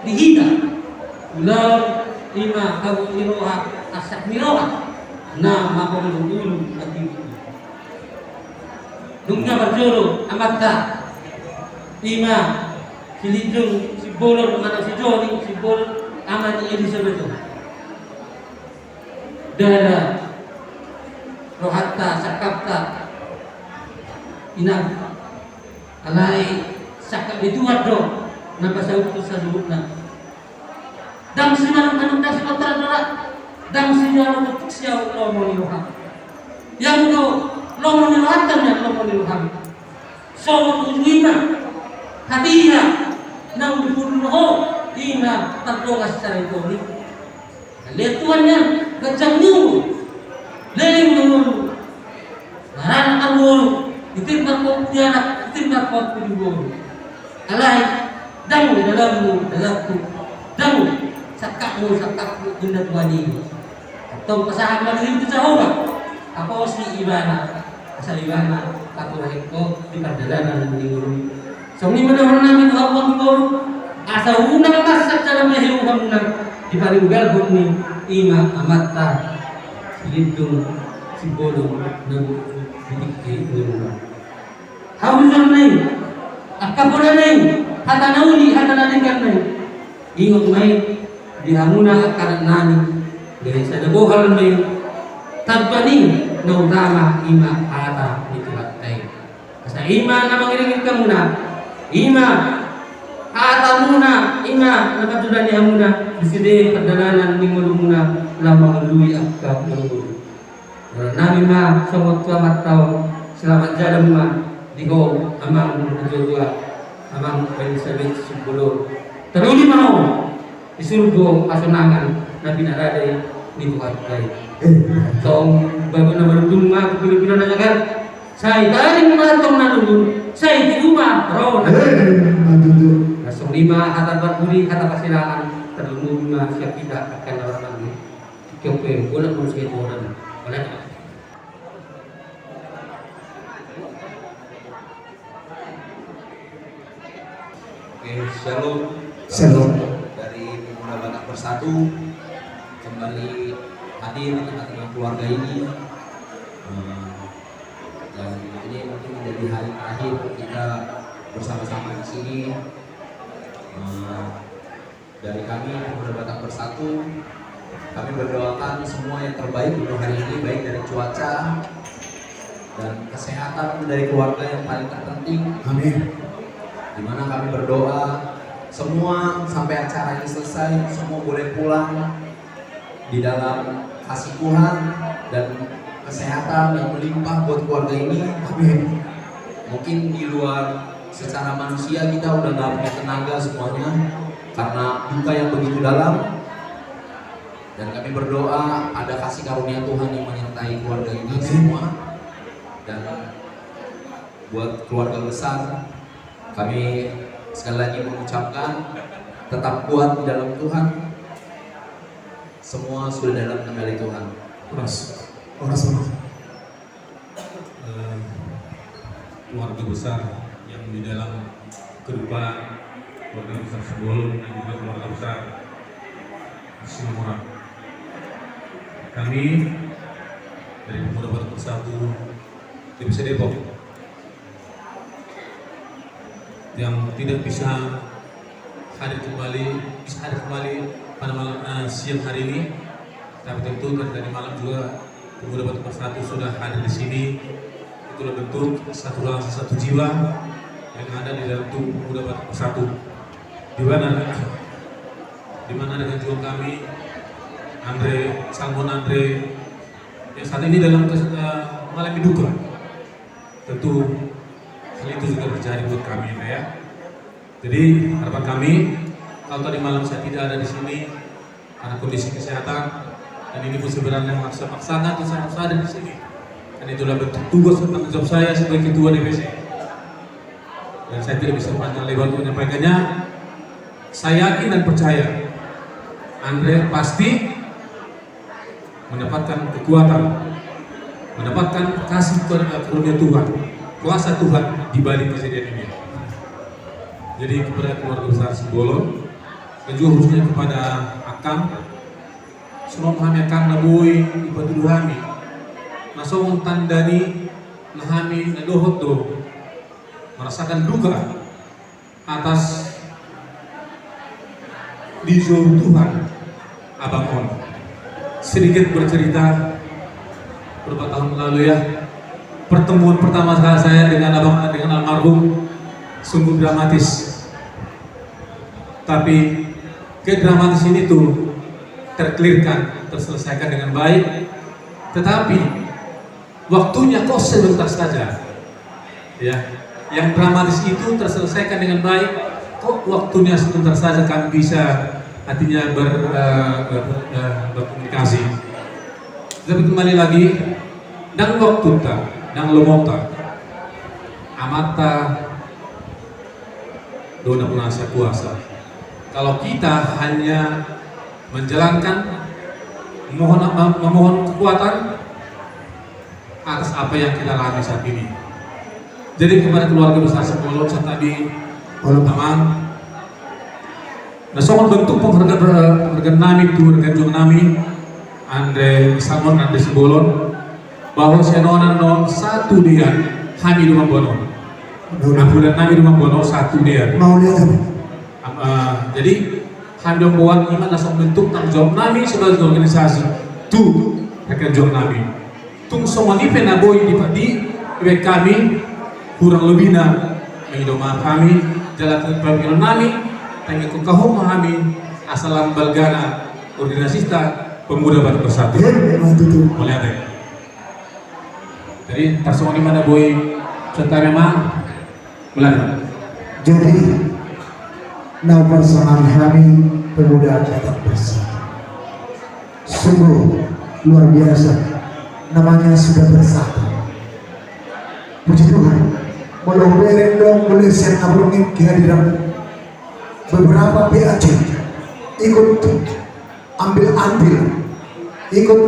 dihita ulang lima kabu iroha asak miroha na makulung at ibu nung nga marjolo amat ka lima silidrong si Bolon mana si Johnny si Bolon amat ni Elizabeth dada rohatta sakapta inang alai sakap dituat do nabasa utus sa lubna dang sinanong da si kontra dang sinanong siya lomo ni Rohan yang do lomo ni Rohan kan lomo ni Rohan so uwina hatiya nang dipunuho ina tatlo sa ito ni letuan yan gajang niyo leling nung maran ang wolo itim na po tiyanak itim na po pinugoro alay dang dalammu dalamku dang sakakmu sakakku inat wani atong pasahan itu Jehovah apa si ibana asal ibana katulahin ko di perjalanan minggu so ni menurut namin Allah ko asa unang masak dalam mahirong kamunang di paling galbon ni ima amata silidong sibolong ng bidik ng hawulan na yun akapunan na yun hata nauli hata natingkan na yun ingot may dihamuna akaran namin dahil sa nabuhalan na yun tagpaning na utama ima hata nitulat tayo kasi ima na mangiringin ka muna ima hata muna ima nakatulan niya muna biside pagdalanan ni mulo muna lamang luwi at kapunan namin ma sumot selamat tahun selamat jalan ma Diko amang najodua amang Elizabeth Sumbulo teruli mau disurgo kasunangan na pinaraday ni Tuhan kay tong bago na marundong mga Pilipino na jagat say daring mga tong nalulun say di uma ro nasong lima hatapan puli kata pasilangan terlumung mga siya kita akan orang lagi kyope wala mo sa ito wala na Shalom. Shalom. Dari Pemuda Batak Bersatu kembali hadir di tengah-tengah keluarga ini. Dan ini mungkin menjadi hari terakhir kita bersama-sama di sini. Dari kami Pemuda Batak Bersatu, kami berdoakan semua yang terbaik untuk hari ini, baik dari cuaca dan kesehatan dari keluarga yang paling terpenting. Amin. Di mana kami berdoa semua sampai acara ini selesai, semua boleh pulang di dalam kasih Tuhan dan kesehatan yang melimpah buat keluarga ini. Amin. Mungkin di luar secara manusia kita udah gak punya tenaga semuanya karena duka yang begitu dalam. Dan kami berdoa ada kasih karunia Tuhan yang menyertai keluarga ini semua. Dan buat keluarga besar, kami sekali lagi mengucapkan tetap kuat di dalam Tuhan. Semua sudah dalam kendali Tuhan. Keluarga besar yang di dalam kehidupan keluarga besar Sumbulo dan juga keluarga besar Sinamora. Kami dari Pemuda Batak Bersatu Divisi Depok yang tidak bisa hadir kembali pada malam siang hari ini, tapi tentu dari malam juga Pemuda Batak Bersatu sudah hadir di sini. Itulah bentuk satu jiwa yang ada di dalam tubuh Pemuda Batak Bersatu. Di mana dengan juang kami Salmon Andre yang saat ini dalam mengalami duka. Tentu hal itu juga terjadi buat kami ya. Jadi harapan kami, kalau tadi malam saya tidak ada di sini karena kondisi kesehatan dan ini pun sebenarnya maksa-maksakan untuk saya ada di sini. Dan itulah bentuk tugas dan tanggung jawab saya sebagai ketua DPC. Dan saya tidak bisa panjang lebar untuk menyampaikannya. Saya yakin dan percaya Andre pasti mendapatkan kekuatan, mendapatkan kasih karunia Tuhan, kuasa Tuhan di balik kejadian ini. Jadi kepada keluarga besar Sumbulo dan juga khususnya kepada Akang, semua kami Akang nabuy ibadu kami, nasong tandani nahami nadohot do merasakan duka atas dijauh Tuhan Abang On. Sedikit bercerita beberapa tahun lalu ya, pertemuan pertama saya dengan almarhum sungguh dramatis. Tapi kedramatis ini tuh terselesaikan dengan baik. Tetapi waktunya kok sebentar saja. Ya, yang dramatis itu terselesaikan dengan baik. Kok waktunya sebentar saja kami bisa artinya berkomunikasi. Tapi kembali lagi, dan waktu dan lomota amata dona penasihat kuasa. Kalau kita hanya menjalankan memohon kekuatan atas apa yang kita alami saat ini. Jadi kepada keluarga besar Sebolon saat tadi Amang, nah soal bentuk penghargaan nami tu rekan nami Andre Salmon Andre Sebolon bahwa senonan non satu dia kami rumah bono. Ambulan nami rumah bono satu dia. Mau lihat jadi kami membuat iman langsung bentuk tanggung jawab nami sebagai organisasi tu rekan nami. Tung semua ni penaboy di kami kurang lebih na mengidomah kami jalan pemikiran nami tanya kau memahami asalan balgana organisasi pemuda baru bersatu. Boleh ada. Jadi tasawuf ni mana boy serta memang belanda. Jadi nah persoalan kami pemuda tetap bersatu. Sungguh luar biasa. Namanya sudah bersatu. Puji Tuhan. Walau berendong boleh saya nabrungin kehadiran beberapa PAC ikut ambil ikut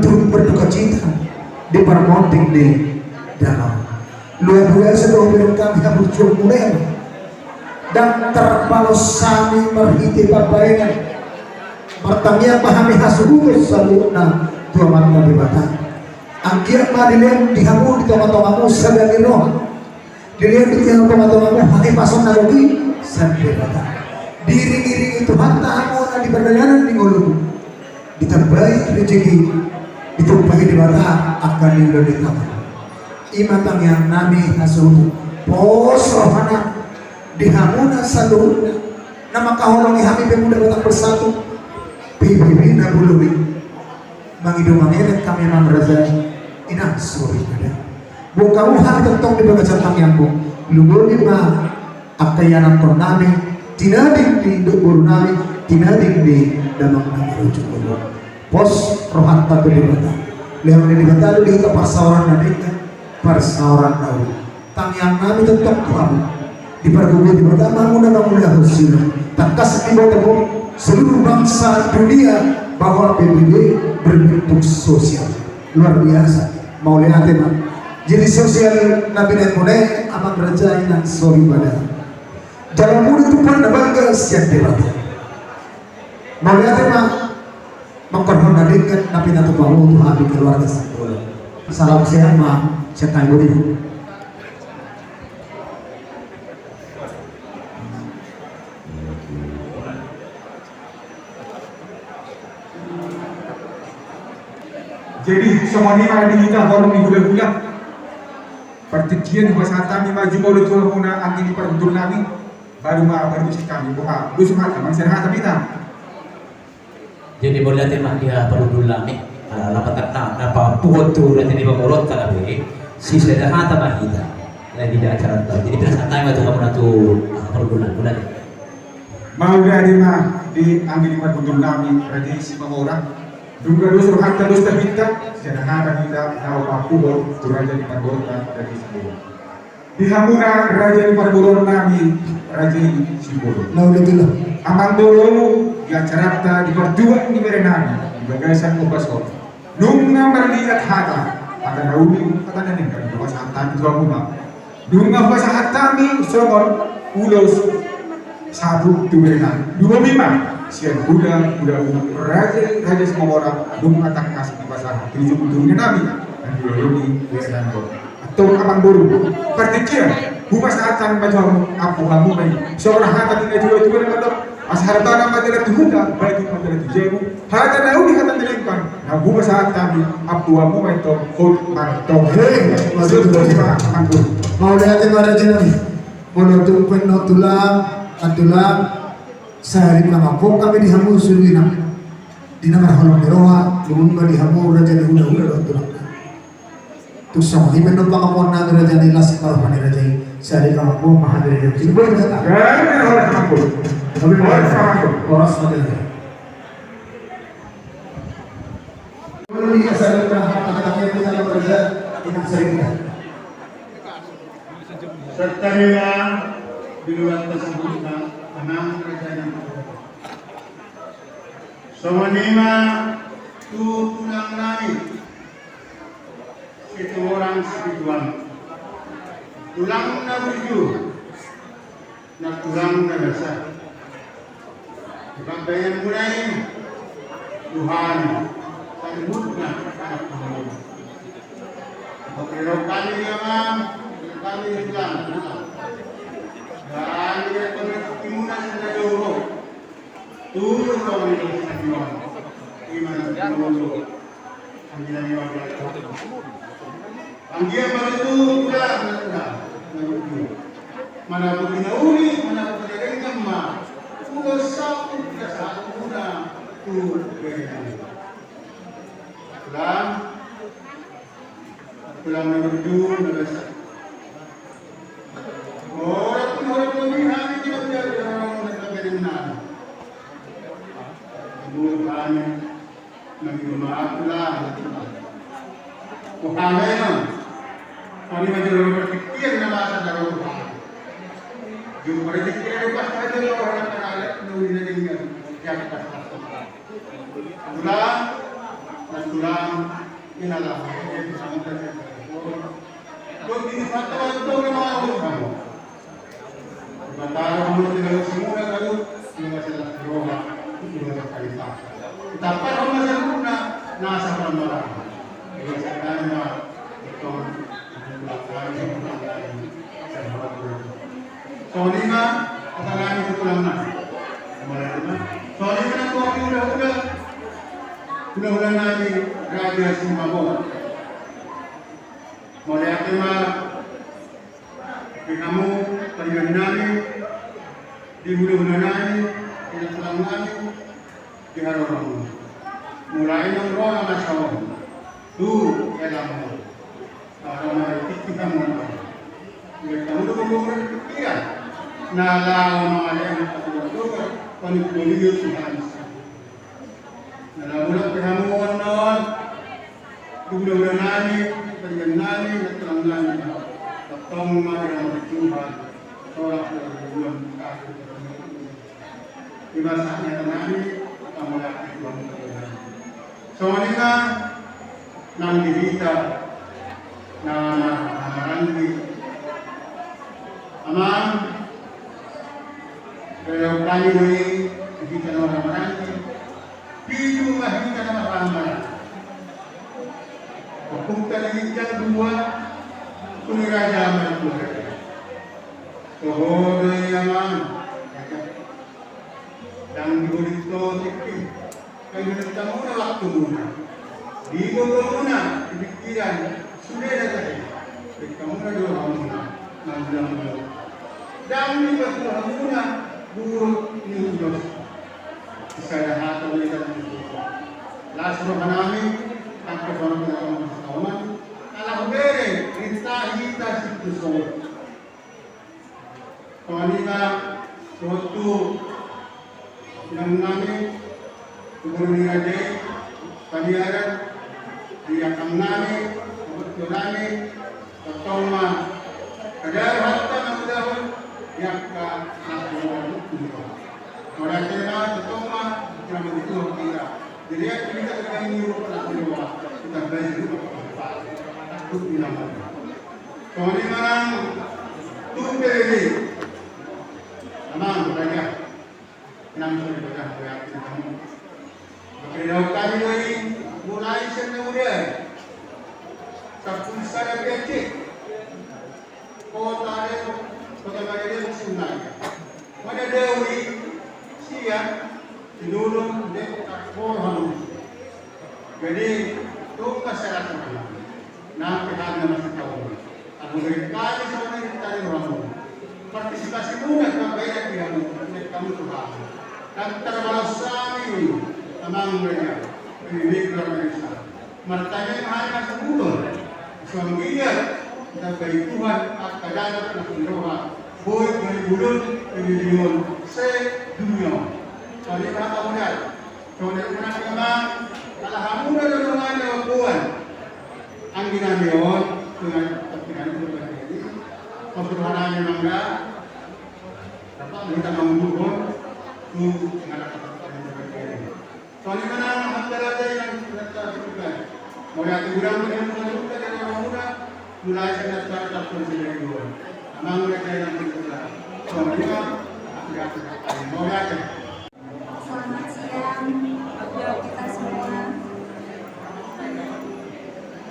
turut berduka cita di permonting di dalam luar biasa doa kami yang berjuang mulai dan terbalos sami merhiti babaengan pertamian pahami hasuhu saluna dua mata dibatan angkiat madilem dihamu di tengah-tengahmu sebagai roh dilihat di tengah-tengahmu hati pasang narogi sampai bata diri-diri itu hantamu di perdagangan di ngulu ditambahi rezeki ditumpahi di bata akan nilai di tangan imatang yang nami hasuhu pos rohana dihamuna saluna nama kahorong hami pemuda batang bersatu PBB nabului mangidumangin kami memang berasa inah suri ada bukamu hati tentang di bagian tentang yang bu lugu lima akayanan kon nami tinadik di buru nami tinadik di damang nami rujuk bulu pos rohan tak di bata lihat di bata di kita persauran nadika persauran tahu tang yang nami tentang kamu di pergugur di bata bangunan hasil tak kasih di bata seluruh bangsa dunia bahwa PBB berbentuk sosial luar biasa mau lihat teman jadi sosial nabi dan mulai amat raja yang sorry pada dalam mulut itu pun bangga siap debat mau lihat teman mengkorbankan nabi dan tuh untuk habis keluarga salam sehat mah sekan budi. Jadi semua ni ada kita orang ni gula-gula. Pertikian bahasa kami maju baru tu muna angin di peruntur nami baru baru si kami buka. Lu semua kami serhat kita. Jadi boleh tema dia peruntur nami. Lapat tertang apa puhut tu dan jadi pengurut kalau begini. Si serhat apa kita. Lagi di acara tu. Jadi berasa time tu kamu tu peruntur nami boleh. Mau dari mah di angin di peruntur nami raja si orang. Dunga dos rohanta dos tabita senahara kita tahu pakubo raja di Parborta dari Sibolo. Di hamuna raja di Parborta nami raja di Sibolo. Naulillah. Amang dolo di acara di berdua di merenami di bagasan Ubasor. Nunga merlihat hata akan nauli akan nenengkan di bahasa hatami dua rumah. Dunga bahasa hatami somor ulos satu di merenami dua lima. Sian Buddha raja semua orang belum atak kasih di pasar tujuh dunia nabi dan biologi dan atau abang boru pertikian bukan saatan macam apa kamu bayi seorang hata tidak juga dengan dok as harta nama tidak tuhuda baik itu tidak tujuh hata nahu di hata terlimpang nah bukan saat kami apa kamu bayi to hot mantap maksud kita abang boru mau lihat yang ada jenami bodoh tumpeng no tulang atulang sehari mengampung kami dihamu suluina di nama halong deroa lumba dihamu raja di hula-hula dan tulang tu sama di menu pengampun nabi raja di las kalau pani raja sehari mengampung mahal dari yang sini boleh tak? Orang mengampun tapi orang semua boleh diasal kata-kata kita yang raja ini sering serta dengan luar tersebut na enam kerajaan semenima tulang nami itu orang spiritual tulang na buju na tulang na dasar Pagbayan mulai Tuhan sambut na anak Tuhan. Pagkiraw kami naman, kami lang. Dan kita pemimpinan sa dulu. Turun kami sa Tuhan. Iman ang dulu. Ang ginagawa ko. Ang dia baru pulang na mana po ginauli, mana po pinagayang ma. Kung sa una pulang menuju negara. Orang lebih hari kita biar orang negara mana. Bukan mengimaaf lah. Bukannya kami menjadi berpikir nama saudara Tuhan. Jumpa berpikir lepas saja orang terhadap nulis dengan yang tulang inalah yang sangat terjadi. Kalau ini satu itu memang kamu. Batara mulut dengan semua kalau masalah roha itu masalah kaitan. Tapi kalau masalah guna nasa peramalan. Jadi sebenarnya itu Soalnya kesalahan itu tulang nasi. Soalnya kan aku udah nanti raja Simbabon. Mulai akima kamu perjalanan di bulan nani di tulang nani di harorong. Mulai yang roh nasional tu elam. Kalau mau kita mau kamu tu berumur pikiran. Nalau mengalami kebutuhan penuh Tuhan. Nalau mulut kehamuan non, bulan nani, perjalanan nani, ketemu dengan Tuhan. Sorak bulan kaki. Di masanya nani, kamu lagi Tuhan. Soalnya nanti kita, nanti amam. Kalau kami ini kita orang meranti, hidup kita orang ramai. Hukum terlihat dua, peniraja mereka. Kohor yang dan diberi itu tikti. Kalau kita mula waktu mula, di mula pikiran sudah ada. Kita mula dua mula, mula. Dan di mula buruk Yunus saya hati mereka langsung menami tanpa orang kawan kalau bere kita situ semua wanita suatu yang menami kemudian ada paniaran dia menami kebetulan ketoma ada harta yang yang orang kena ketoma kita begitu kita jadi kita akan nyuruh kita belajar itu takut bilang soalnya orang tu beli amang belajar enam sudah belajar kayak kamu kalau kali ini mulai sebenarnya sapul saya kecil kota itu bagaimana dia sungai mana dewi siang tinulong dek takbohan jadi itu kesalahan nah kita masih tahu aku dari kali sama kita orang partisipasi mudah kebayar kamu Tuhan dan terbasami amang mereka ini Indonesia martanya hanya sepuluh suami dia kita beri Tuhan akan roha boy dari bulan milion dunia soalnya berapa modal soalnya pernah kemang alhamdulillah dengan lakukan ang ginamion dengan perkiraan itu berarti pertuhanannya mangga minta menghubung tu nganak soalnya mana antara ada yang kita sebutkan mau yang kurang dengan menentukan yang orang muda mulai saya tak konsider dulu amang mereka yang kita soalnya mau ya. Selamat siang buat kita semua.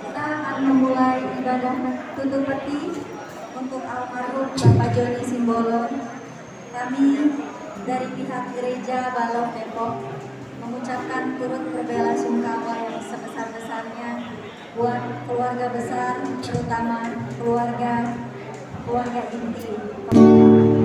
Kita akan memulai ibadah tutup peti untuk almarhum Bapak Joni Simbolon. Kami dari pihak Gereja Baloh Depok mengucapkan turut berbela-sungkawa yang sebesar-besarnya buat keluarga besar, terutama keluarga inti. Oh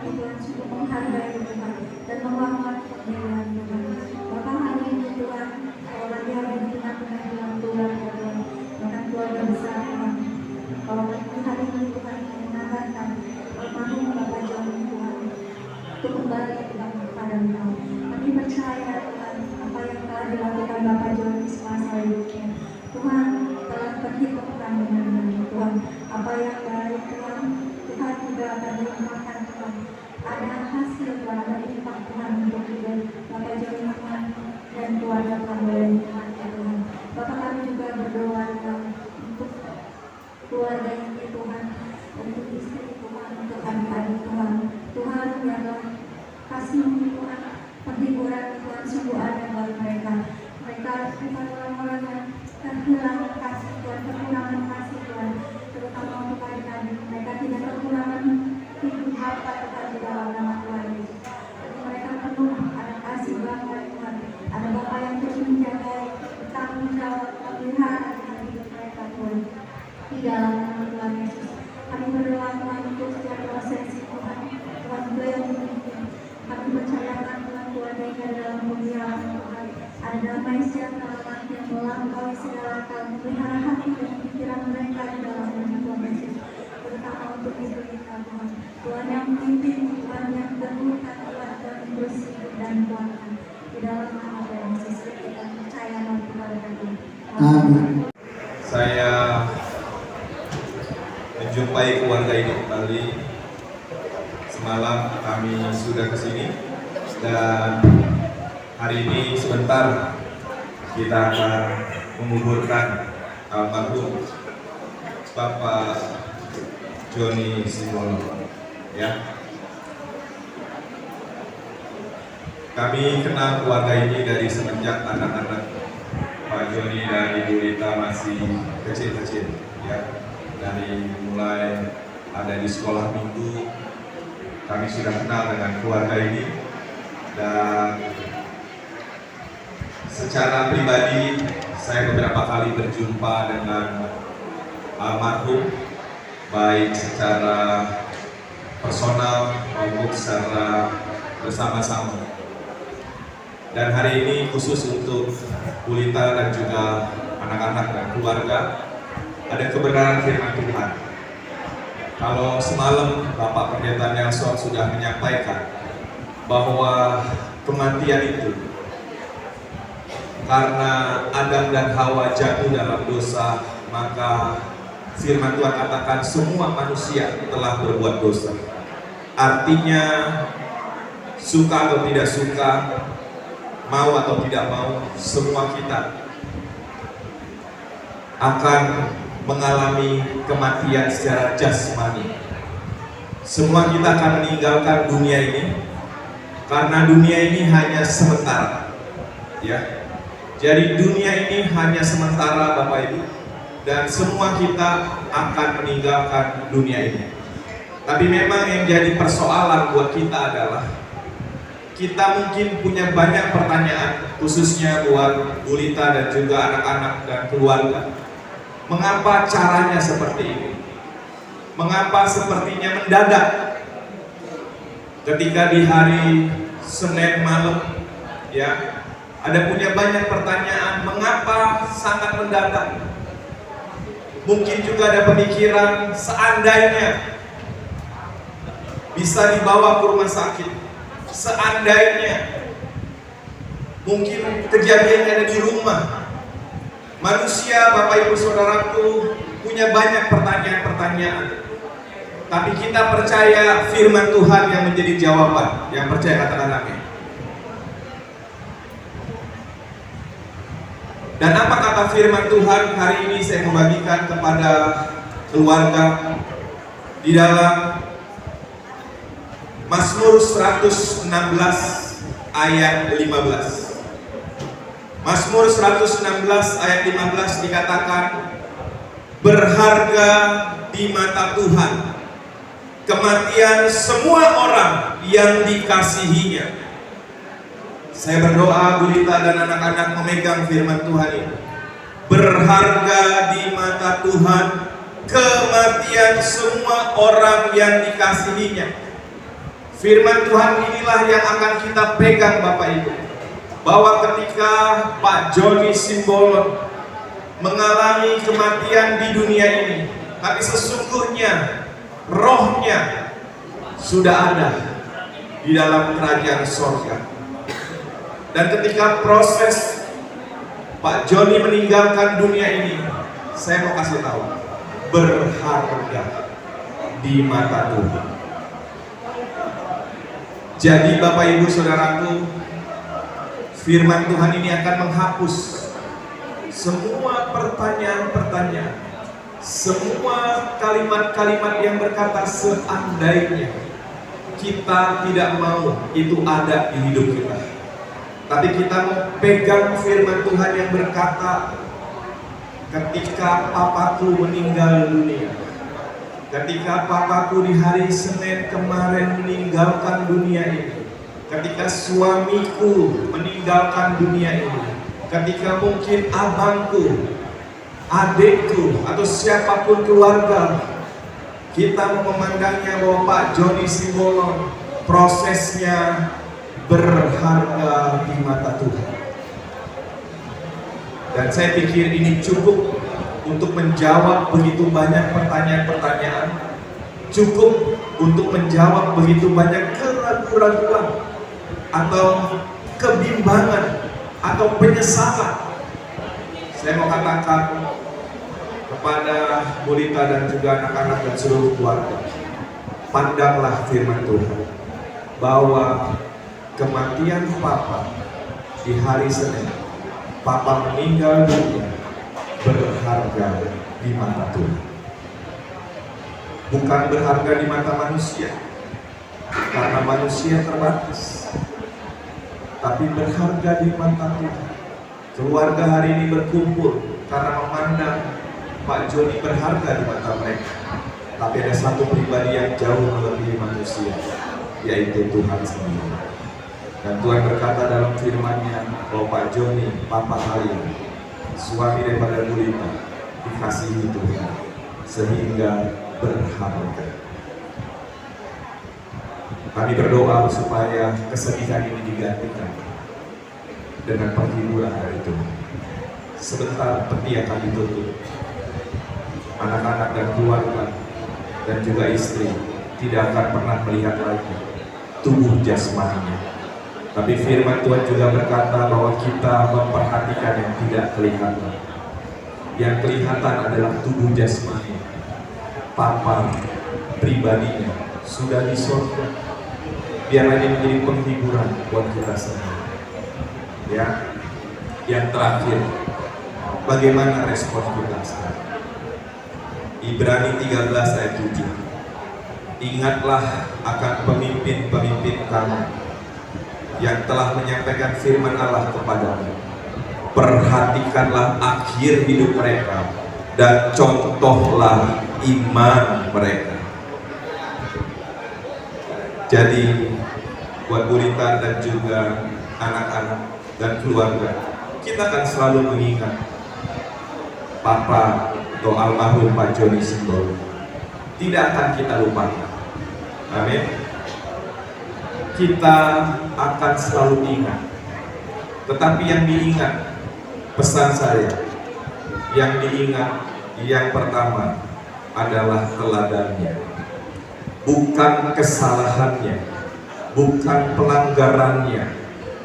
kami Tuhan sungguh menghargai Tuhan dan menghormati pemberian Tuhan. Bapa hari ini Tuhan, kalau lagi ada di tengah-tengah dalam Tuhan ya Tuhan, bahkan keluarga besar Tuhan. Kalau lagi hari ini Tuhan mengenangkan almarhum Bapak Joni Tuhan, untuk kembali Tuhan kepada Engkau. Kami percaya Tuhan apa yang telah dilakukan Bapak Joni semasa hidupnya. Tuhan telah perhitungkan dengan Tuhan. Apa yang baik Tuhan, Tuhan juga akan dilimpahkan Tuhan. Ada hasil Tuhan, ada limpah Tuhan untuk hidup Bapak Joni Tuhan dan keluarga Tuhan boleh Tuhan ya Tuhan. Bapak kami juga berdoa Tuhan untuk keluarga ini Tuhan, untuk istri Tuhan, untuk adik-adik Tuhan. Tuhan ya Tuhan, kasih Tuhan, penghiburan Tuhan sungguh ada bagi mereka. Mereka bukan orang-orang yang kehilangan kasih Tuhan, kekurangan kasih Tuhan, terutama untuk adik-adik. Mereka tidak kekurangan hidup harta Tuhan di dalam nama Tuhan Yesus. Tapi mereka penuh ada kasih Bapa Tuhan, ada Bapa yang terus menjaga, bertanggung jawab, memelihara hidup mereka Tuhan. Di dalam nama Tuhan Yesus, kami berdoa Tuhan untuk setiap prosesi Tuhan, Tuhan juga yang memimpin. Kami percayakan Tuhan keluarga ini dalam pemeliharaan Tuhan. Ada damai sejahtera yang melampaui segala akal, memelihara hati dan pikiran mereka di dalam nama Tuhan Yesus. Terutama untuk ibu kita Tuhan. Tuhan yang memimpin, Tuhan yang terluka, Tuhan yang bersih dan kuatkan. Di dalam nama Tuhan Yesus kita percaya dan kepada Tuhan. Amin. Saya menjumpai keluarga ini kembali. Semalam kami sudah ke sini dan hari ini sebentar kita akan menguburkan almarhum Bapak Joni Simbolon. Ya, kami kenal keluarga ini dari semenjak anak-anak Pak Joni dan Ibu Rita masih kecil-kecil. Ya, dari mulai ada di sekolah minggu kami sudah kenal dengan keluarga ini, dan secara pribadi saya beberapa kali berjumpa dengan almarhum, baik secara personal maupun secara bersama-sama. Dan hari ini khusus untuk Bu Lita dan juga anak-anak dan keluarga, ada kebenaran firman Tuhan. Kalau semalam Bapak Pendeta Nelson sudah menyampaikan bahwa kematian itu karena Adam dan Hawa jatuh dalam dosa, maka firman Tuhan katakan semua manusia telah berbuat dosa. Artinya suka atau tidak suka, mau atau tidak mau, semua kita akan mengalami kematian secara jasmani. Semua kita akan meninggalkan dunia ini, karena dunia ini hanya sementara. Ya, jadi dunia ini hanya sementara Bapak Ibu, dan semua kita akan meninggalkan dunia ini. Tapi memang yang jadi persoalan buat kita adalah kita mungkin punya banyak pertanyaan, khususnya buat Bu Lita dan juga anak-anak dan keluarga. Mengapa caranya seperti ini? Mengapa sepertinya mendadak? Ketika di hari Senin malam, ya, ada punya banyak pertanyaan, mengapa sangat mendadak? Mungkin juga ada pemikiran seandainya bisa dibawa ke rumah sakit, seandainya mungkin kejadiannya ada di rumah. Manusia, Bapak Ibu Saudaraku, punya banyak pertanyaan-pertanyaan. Tapi kita percaya firman Tuhan yang menjadi jawaban. Yang percaya katakan amin. Dan apa kata firman Tuhan hari ini saya membagikan kepada keluarga di dalam Mazmur 116 ayat 15. Mazmur 116 ayat 15 dikatakan, berharga di mata Tuhan kematian semua orang yang dikasihinya. Saya berdoa Bu Lita dan anak-anak memegang firman Tuhan ini. Berharga di mata Tuhan kematian semua orang yang dikasihinya. Firman Tuhan inilah yang akan kita pegang Bapak Ibu. Bahwa ketika Pak Joni Simbolon mengalami kematian di dunia ini, tapi sesungguhnya rohnya sudah ada di dalam kerajaan sorga. Dan ketika proses Pak Joni meninggalkan dunia ini, saya mau kasih tahu, berharga di mata Tuhan. Jadi Bapak Ibu Saudaraku, firman Tuhan ini akan menghapus semua pertanyaan-pertanyaan, semua kalimat-kalimat yang berkata seandainya kita tidak mau itu ada di hidup kita. Tapi kita mau pegang firman Tuhan yang berkata, ketika papaku meninggal dunia, ketika papaku di hari Senin kemarin meninggalkan dunia ini, ketika suamiku meninggalkan dunia ini, ketika mungkin abangku, adikku, atau siapapun keluarga, kita mau memandangnya bahwa Pak Joni Simbolon prosesnya berharga di mata Tuhan. Dan saya pikir ini cukup untuk menjawab begitu banyak pertanyaan-pertanyaan, cukup untuk menjawab begitu banyak keraguan-keraguan atau kebimbangan atau penyesalan. Saya mau katakan kepada Bulita dan juga anak-anak dan seluruh keluarga, pandanglah firman Tuhan bahwa kematian Papa di hari Senin, Papa meninggal dunia, berharga di mata Tuhan. Bukan berharga di mata manusia, karena manusia terbatas, tapi berharga di mata Tuhan. Keluarga hari ini berkumpul karena memandang Pak Joni berharga di mata mereka. Tapi ada satu pribadi yang jauh melebihi manusia, yaitu Tuhan sendiri. Dan Tuhan berkata dalam firman-Nya bahwa Pak Joni, Papa Halim, suami daripada Bulita, dikasihi Tuhan sehingga berharga. Kami berdoa supaya kesedihan ini digantikan dengan penghiburan dari Tuhan. Sebentar peti akan ditutup. Anak-anak dan keluarga dan juga istri tidak akan pernah melihat lagi tubuh jasmaninya. Tapi firman Tuhan juga berkata bahwa kita memperhatikan yang tidak kelihatan. Yang kelihatan adalah tubuh jasmani. Papa pribadinya sudah di surga. Biarlah ini menjadi penghiburan buat kita semua. Ya, yang terakhir, bagaimana respon kita sekarang? Ibrani 13 ayat 7. Ingatlah akan pemimpin-pemimpin kamu yang telah menyampaikan firman Allah kepadamu. Perhatikanlah akhir hidup mereka dan contohlah iman mereka. Jadi buat Bulita dan juga anak-anak dan keluarga, kita akan selalu mengingat Papa atau almarhum Pak Joni Simbolon. Tidak akan kita lupakan. Amin. Kita akan selalu ingat. Tetapi yang diingat, pesan saya, yang diingat yang pertama adalah teladannya, bukan kesalahannya, bukan pelanggarannya.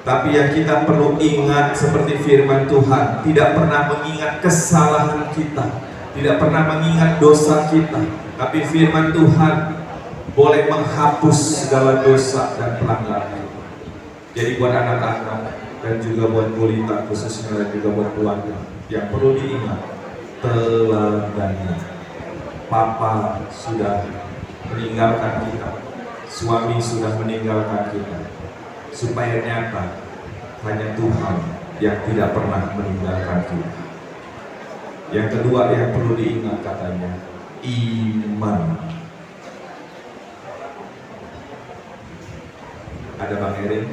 Tapi yang kita perlu ingat seperti firman Tuhan, tidak pernah mengingat kesalahan kita, tidak pernah mengingat dosa kita. Tapi firman Tuhan boleh menghapus segala dosa dan pelanggaran. Jadi buat anak-anak dan juga buat Bulita khususnya dan juga buat keluarga, yang perlu diingat teladannya. Papa sudah meninggalkan kita, suami sudah meninggalkan kita, supaya nyata hanya Tuhan yang tidak pernah meninggalkan kita. Yang kedua yang perlu diingat katanya, iman. Ada Bang Erin,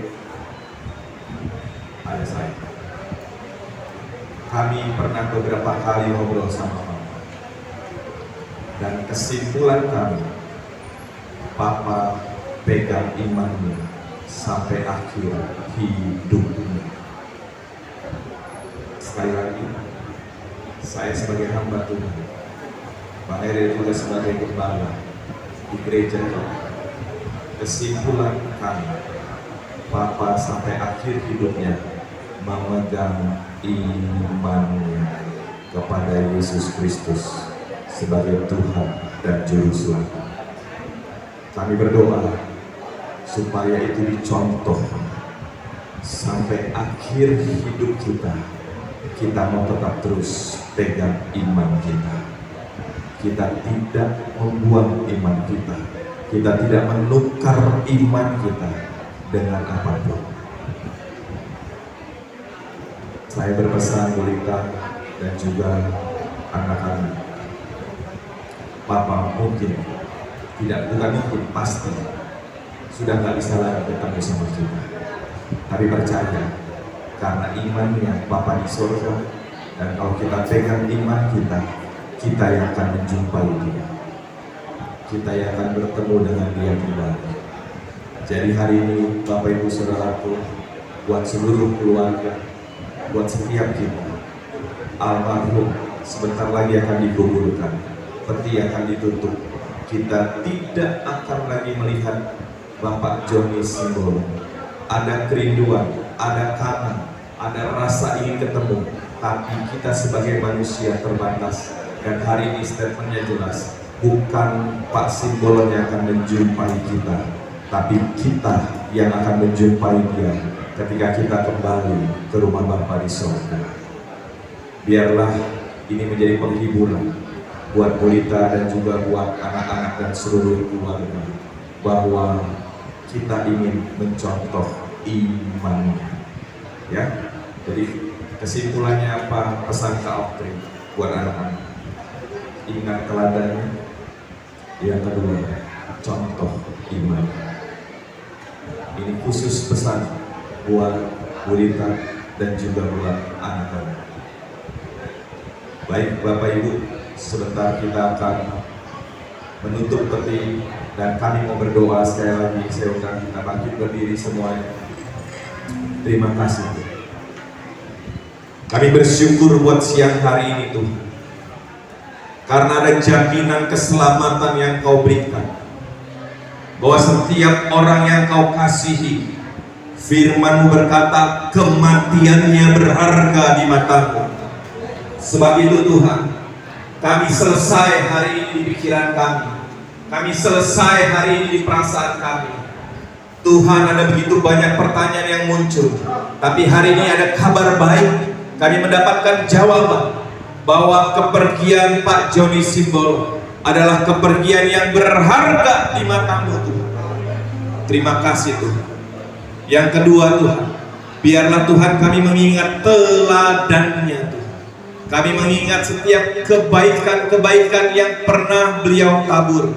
ada saya. Kami pernah beberapa kali ngobrol sama Papa, dan kesimpulan kami, Papa pegang imanmu sampai akhir hidupmu. Sekali lagi, saya sebagai hamba Tuhan, Pak Eril juga sebagai gembala di gereja ini, kesimpulan kami, Papa sampai akhir hidupnya memegang imannya kepada Yesus Kristus sebagai Tuhan dan Juru Selamat. Kami berdoa supaya itu dicontoh sampai akhir hidup kita. Kita mau tetap terus pegang iman kita. Kita tidak membuang iman kita. Kita tidak menukar iman kita dengan apapun. Saya berpesan Bulita dan juga anak-anak, Papa mungkin bukan mungkin, pasti sudah nggak bisa lagi ketemu sama kita. Tapi percaya, karena imannya Bapa di surga, dan kalau kita pegang iman kita, kita yang akan menjumpai Dia. Kita yang akan bertemu dengan Dia kembali. Jadi hari ini Bapak Ibu Saudaraku, buat seluruh keluarga, buat setiap kita, almarhum sebentar lagi akan dikuburkan, peti akan ditutup. Kita tidak akan lagi melihat Bapak Joni Simbolo. Ada kerinduan, ada kangen, ada rasa ingin ketemu, tapi kita sebagai manusia terbatas. Dan hari ini statementnya jelas, bukan Pak Simbolo yang akan menjumpai kita, tapi kita yang akan menjumpai Dia ketika kita kembali ke rumah Bapa di surga. Biarlah ini menjadi penghiburan buat Bulita dan juga buat anak-anak dan seluruh keluarga, bahwa kita ingin mencontoh imannya, ya. Jadi kesimpulannya apa? Pesan Kak Oktri buat anak-anak: ingat teladannya. Yang kedua, contoh iman. Ini khusus pesan buat Bulita dan juga buat anak-anak. Baik Bapak Ibu, sebentar kita akan menutup peti dan kami mau berdoa sekali lagi. Saya undang kita bangkit berdiri semuanya. Terima kasih. Kami bersyukur buat siang hari ini Tuhan, karena ada jaminan keselamatan yang Kau berikan, bahwa setiap orang yang Kau kasihi, firman-Mu berkata kematiannya berharga di mata-Mu. Sebab itu Tuhan, kami selesai hari ini di pikiran kami selesai hari ini di perasaan kami. Tuhan, ada begitu banyak pertanyaan yang muncul, tapi hari ini ada kabar baik. Kami mendapatkan jawaban bahwa kepergian Pak Joni Simbolo adalah kepergian yang berharga di mata-Mu Tuhan. Terima kasih Tuhan. Yang kedua Tuhan, biarlah Tuhan kami mengingat teladannya Tuhan. Kami mengingat setiap kebaikan-kebaikan yang pernah beliau tabur.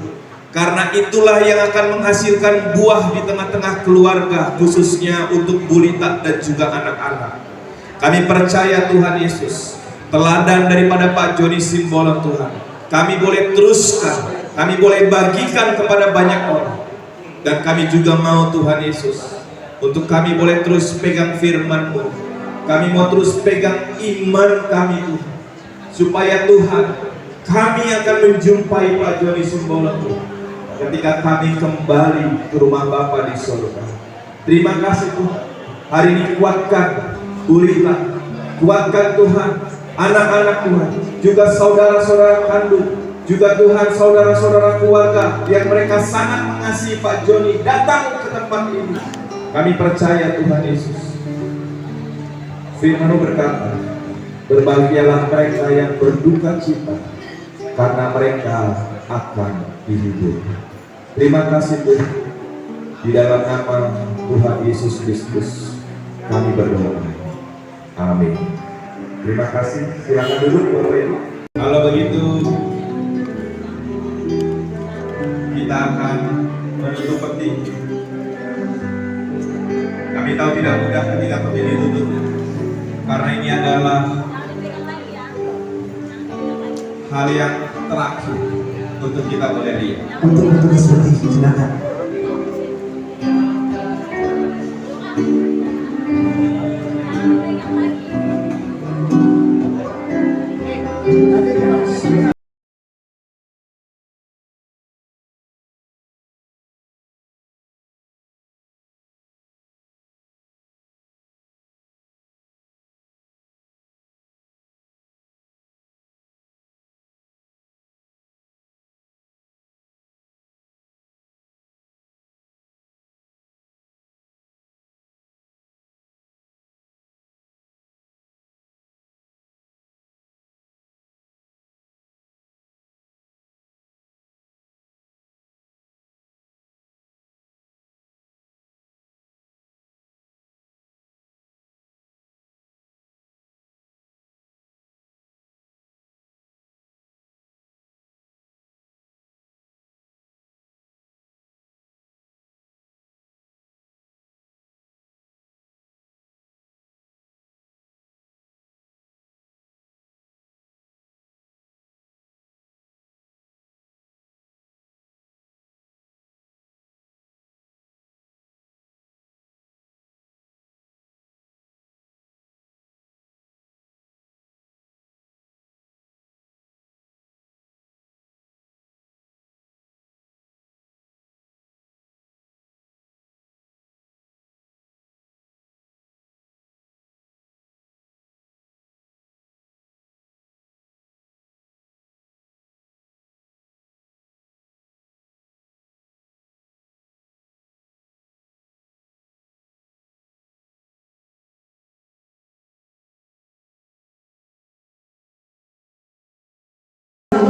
Karena itulah yang akan menghasilkan buah di tengah-tengah keluarga, khususnya untuk Bulita dan juga anak-anak. Kami percaya Tuhan Yesus, teladan daripada Pak Joni Simbolo Tuhan, kami boleh teruskan, kami boleh bagikan kepada banyak orang. Dan kami juga mau Tuhan Yesus, untuk kami boleh terus pegang firman-Mu. Kami mau terus pegang iman kami Tuhan, supaya Tuhan, kami akan menjumpai Pak Joni Simbolo Tuhan ketika kami kembali ke rumah Bapa di surga. Terima kasih Tuhan. Hari ini kuatkan Bulita, kuatkan Tuhan anak-anak Tuhan, juga saudara-saudara kandung, juga Tuhan saudara-saudara keluarga yang mereka sangat mengasihi Pak Joni datang ke tempat ini. Kami percaya Tuhan Yesus, firman-Mu berkata, berbahagialah mereka yang berduka cita, karena mereka akan dihibur. Terima kasih Tuhan. Di dalam nama Tuhan Yesus Kristus kami berdoa. Amin. Terima kasih. Silakan duduk Bapak Ibu. Kalau begitu, kita akan menutup peti. Kami tahu tidak mudah ketika peti ditutup, karena ini adalah hal yang terakhir untuk kita boleh lihat. Untuk bertugas seperti silakan.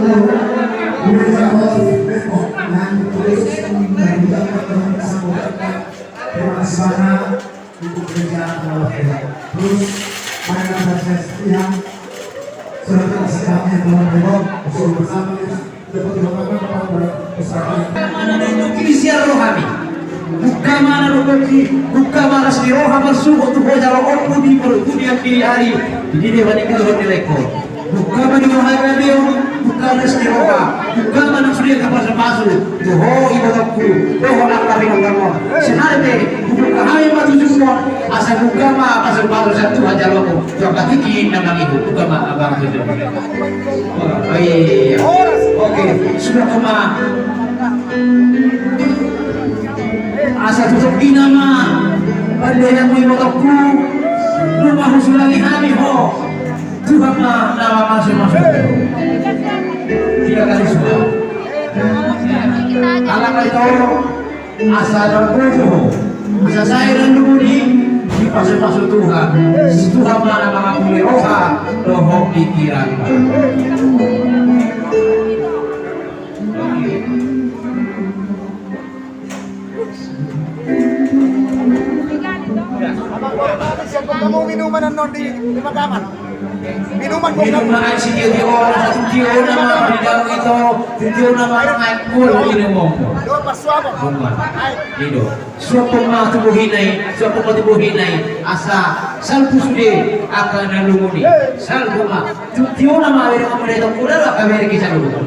Terima kasih banyak untuk kerja terus banyak proses yang sudah tersedia dalam blog bersama dapat dilakukan kepada peserta. Mana itu kilisian rohani? Bukan mana rohani, bukan mana si roha bersuhu tu hoja rohku di perkudian di hari di dewan itu di leko. Bukan mana rohani dia, bukan si roha, bukan mana sudah kapal sepasu. Tuh ibadahku, tuh akar dengan kamu. Senade, bukan hanya batu semua. Asal bukan mah pasal baru satu aja loku. Jangan kiki nama ibu, bukan mah abang tu. Oh iya. Oke, sudah kemana? Asa tutup dinama pandai yang ibadahku rumah husulani kami ho Tuhan nama masuk-masuk tiga kali semua alam itu asa dan kujuh asa saya dan duri di pasal-pasal Tuhan Tuhan mana mengampuni roha roho pikiran Kamu minuman non di makaman. Minuman si Tio nama di dalam itu Tio nama naik pun minum. Itu suatu mah tubuh hinai asa salpu sude akan nalumuni salpu mah Tio nama ada kamu itu kuda lah kami kisah dulu.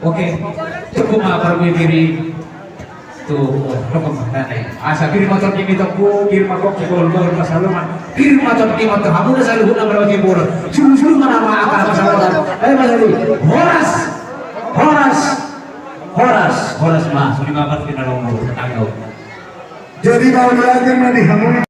Oke, cukup mah perlu diri tuh asa kirim motor kimi toko kirim motor kibol masalah kirim motor kimi motor kamu dah selalu guna berapa kibol suruh mana mah akal masalah masali horas mah sudah makan kita nomor tanggal Jadi kalau belajar nanti kamu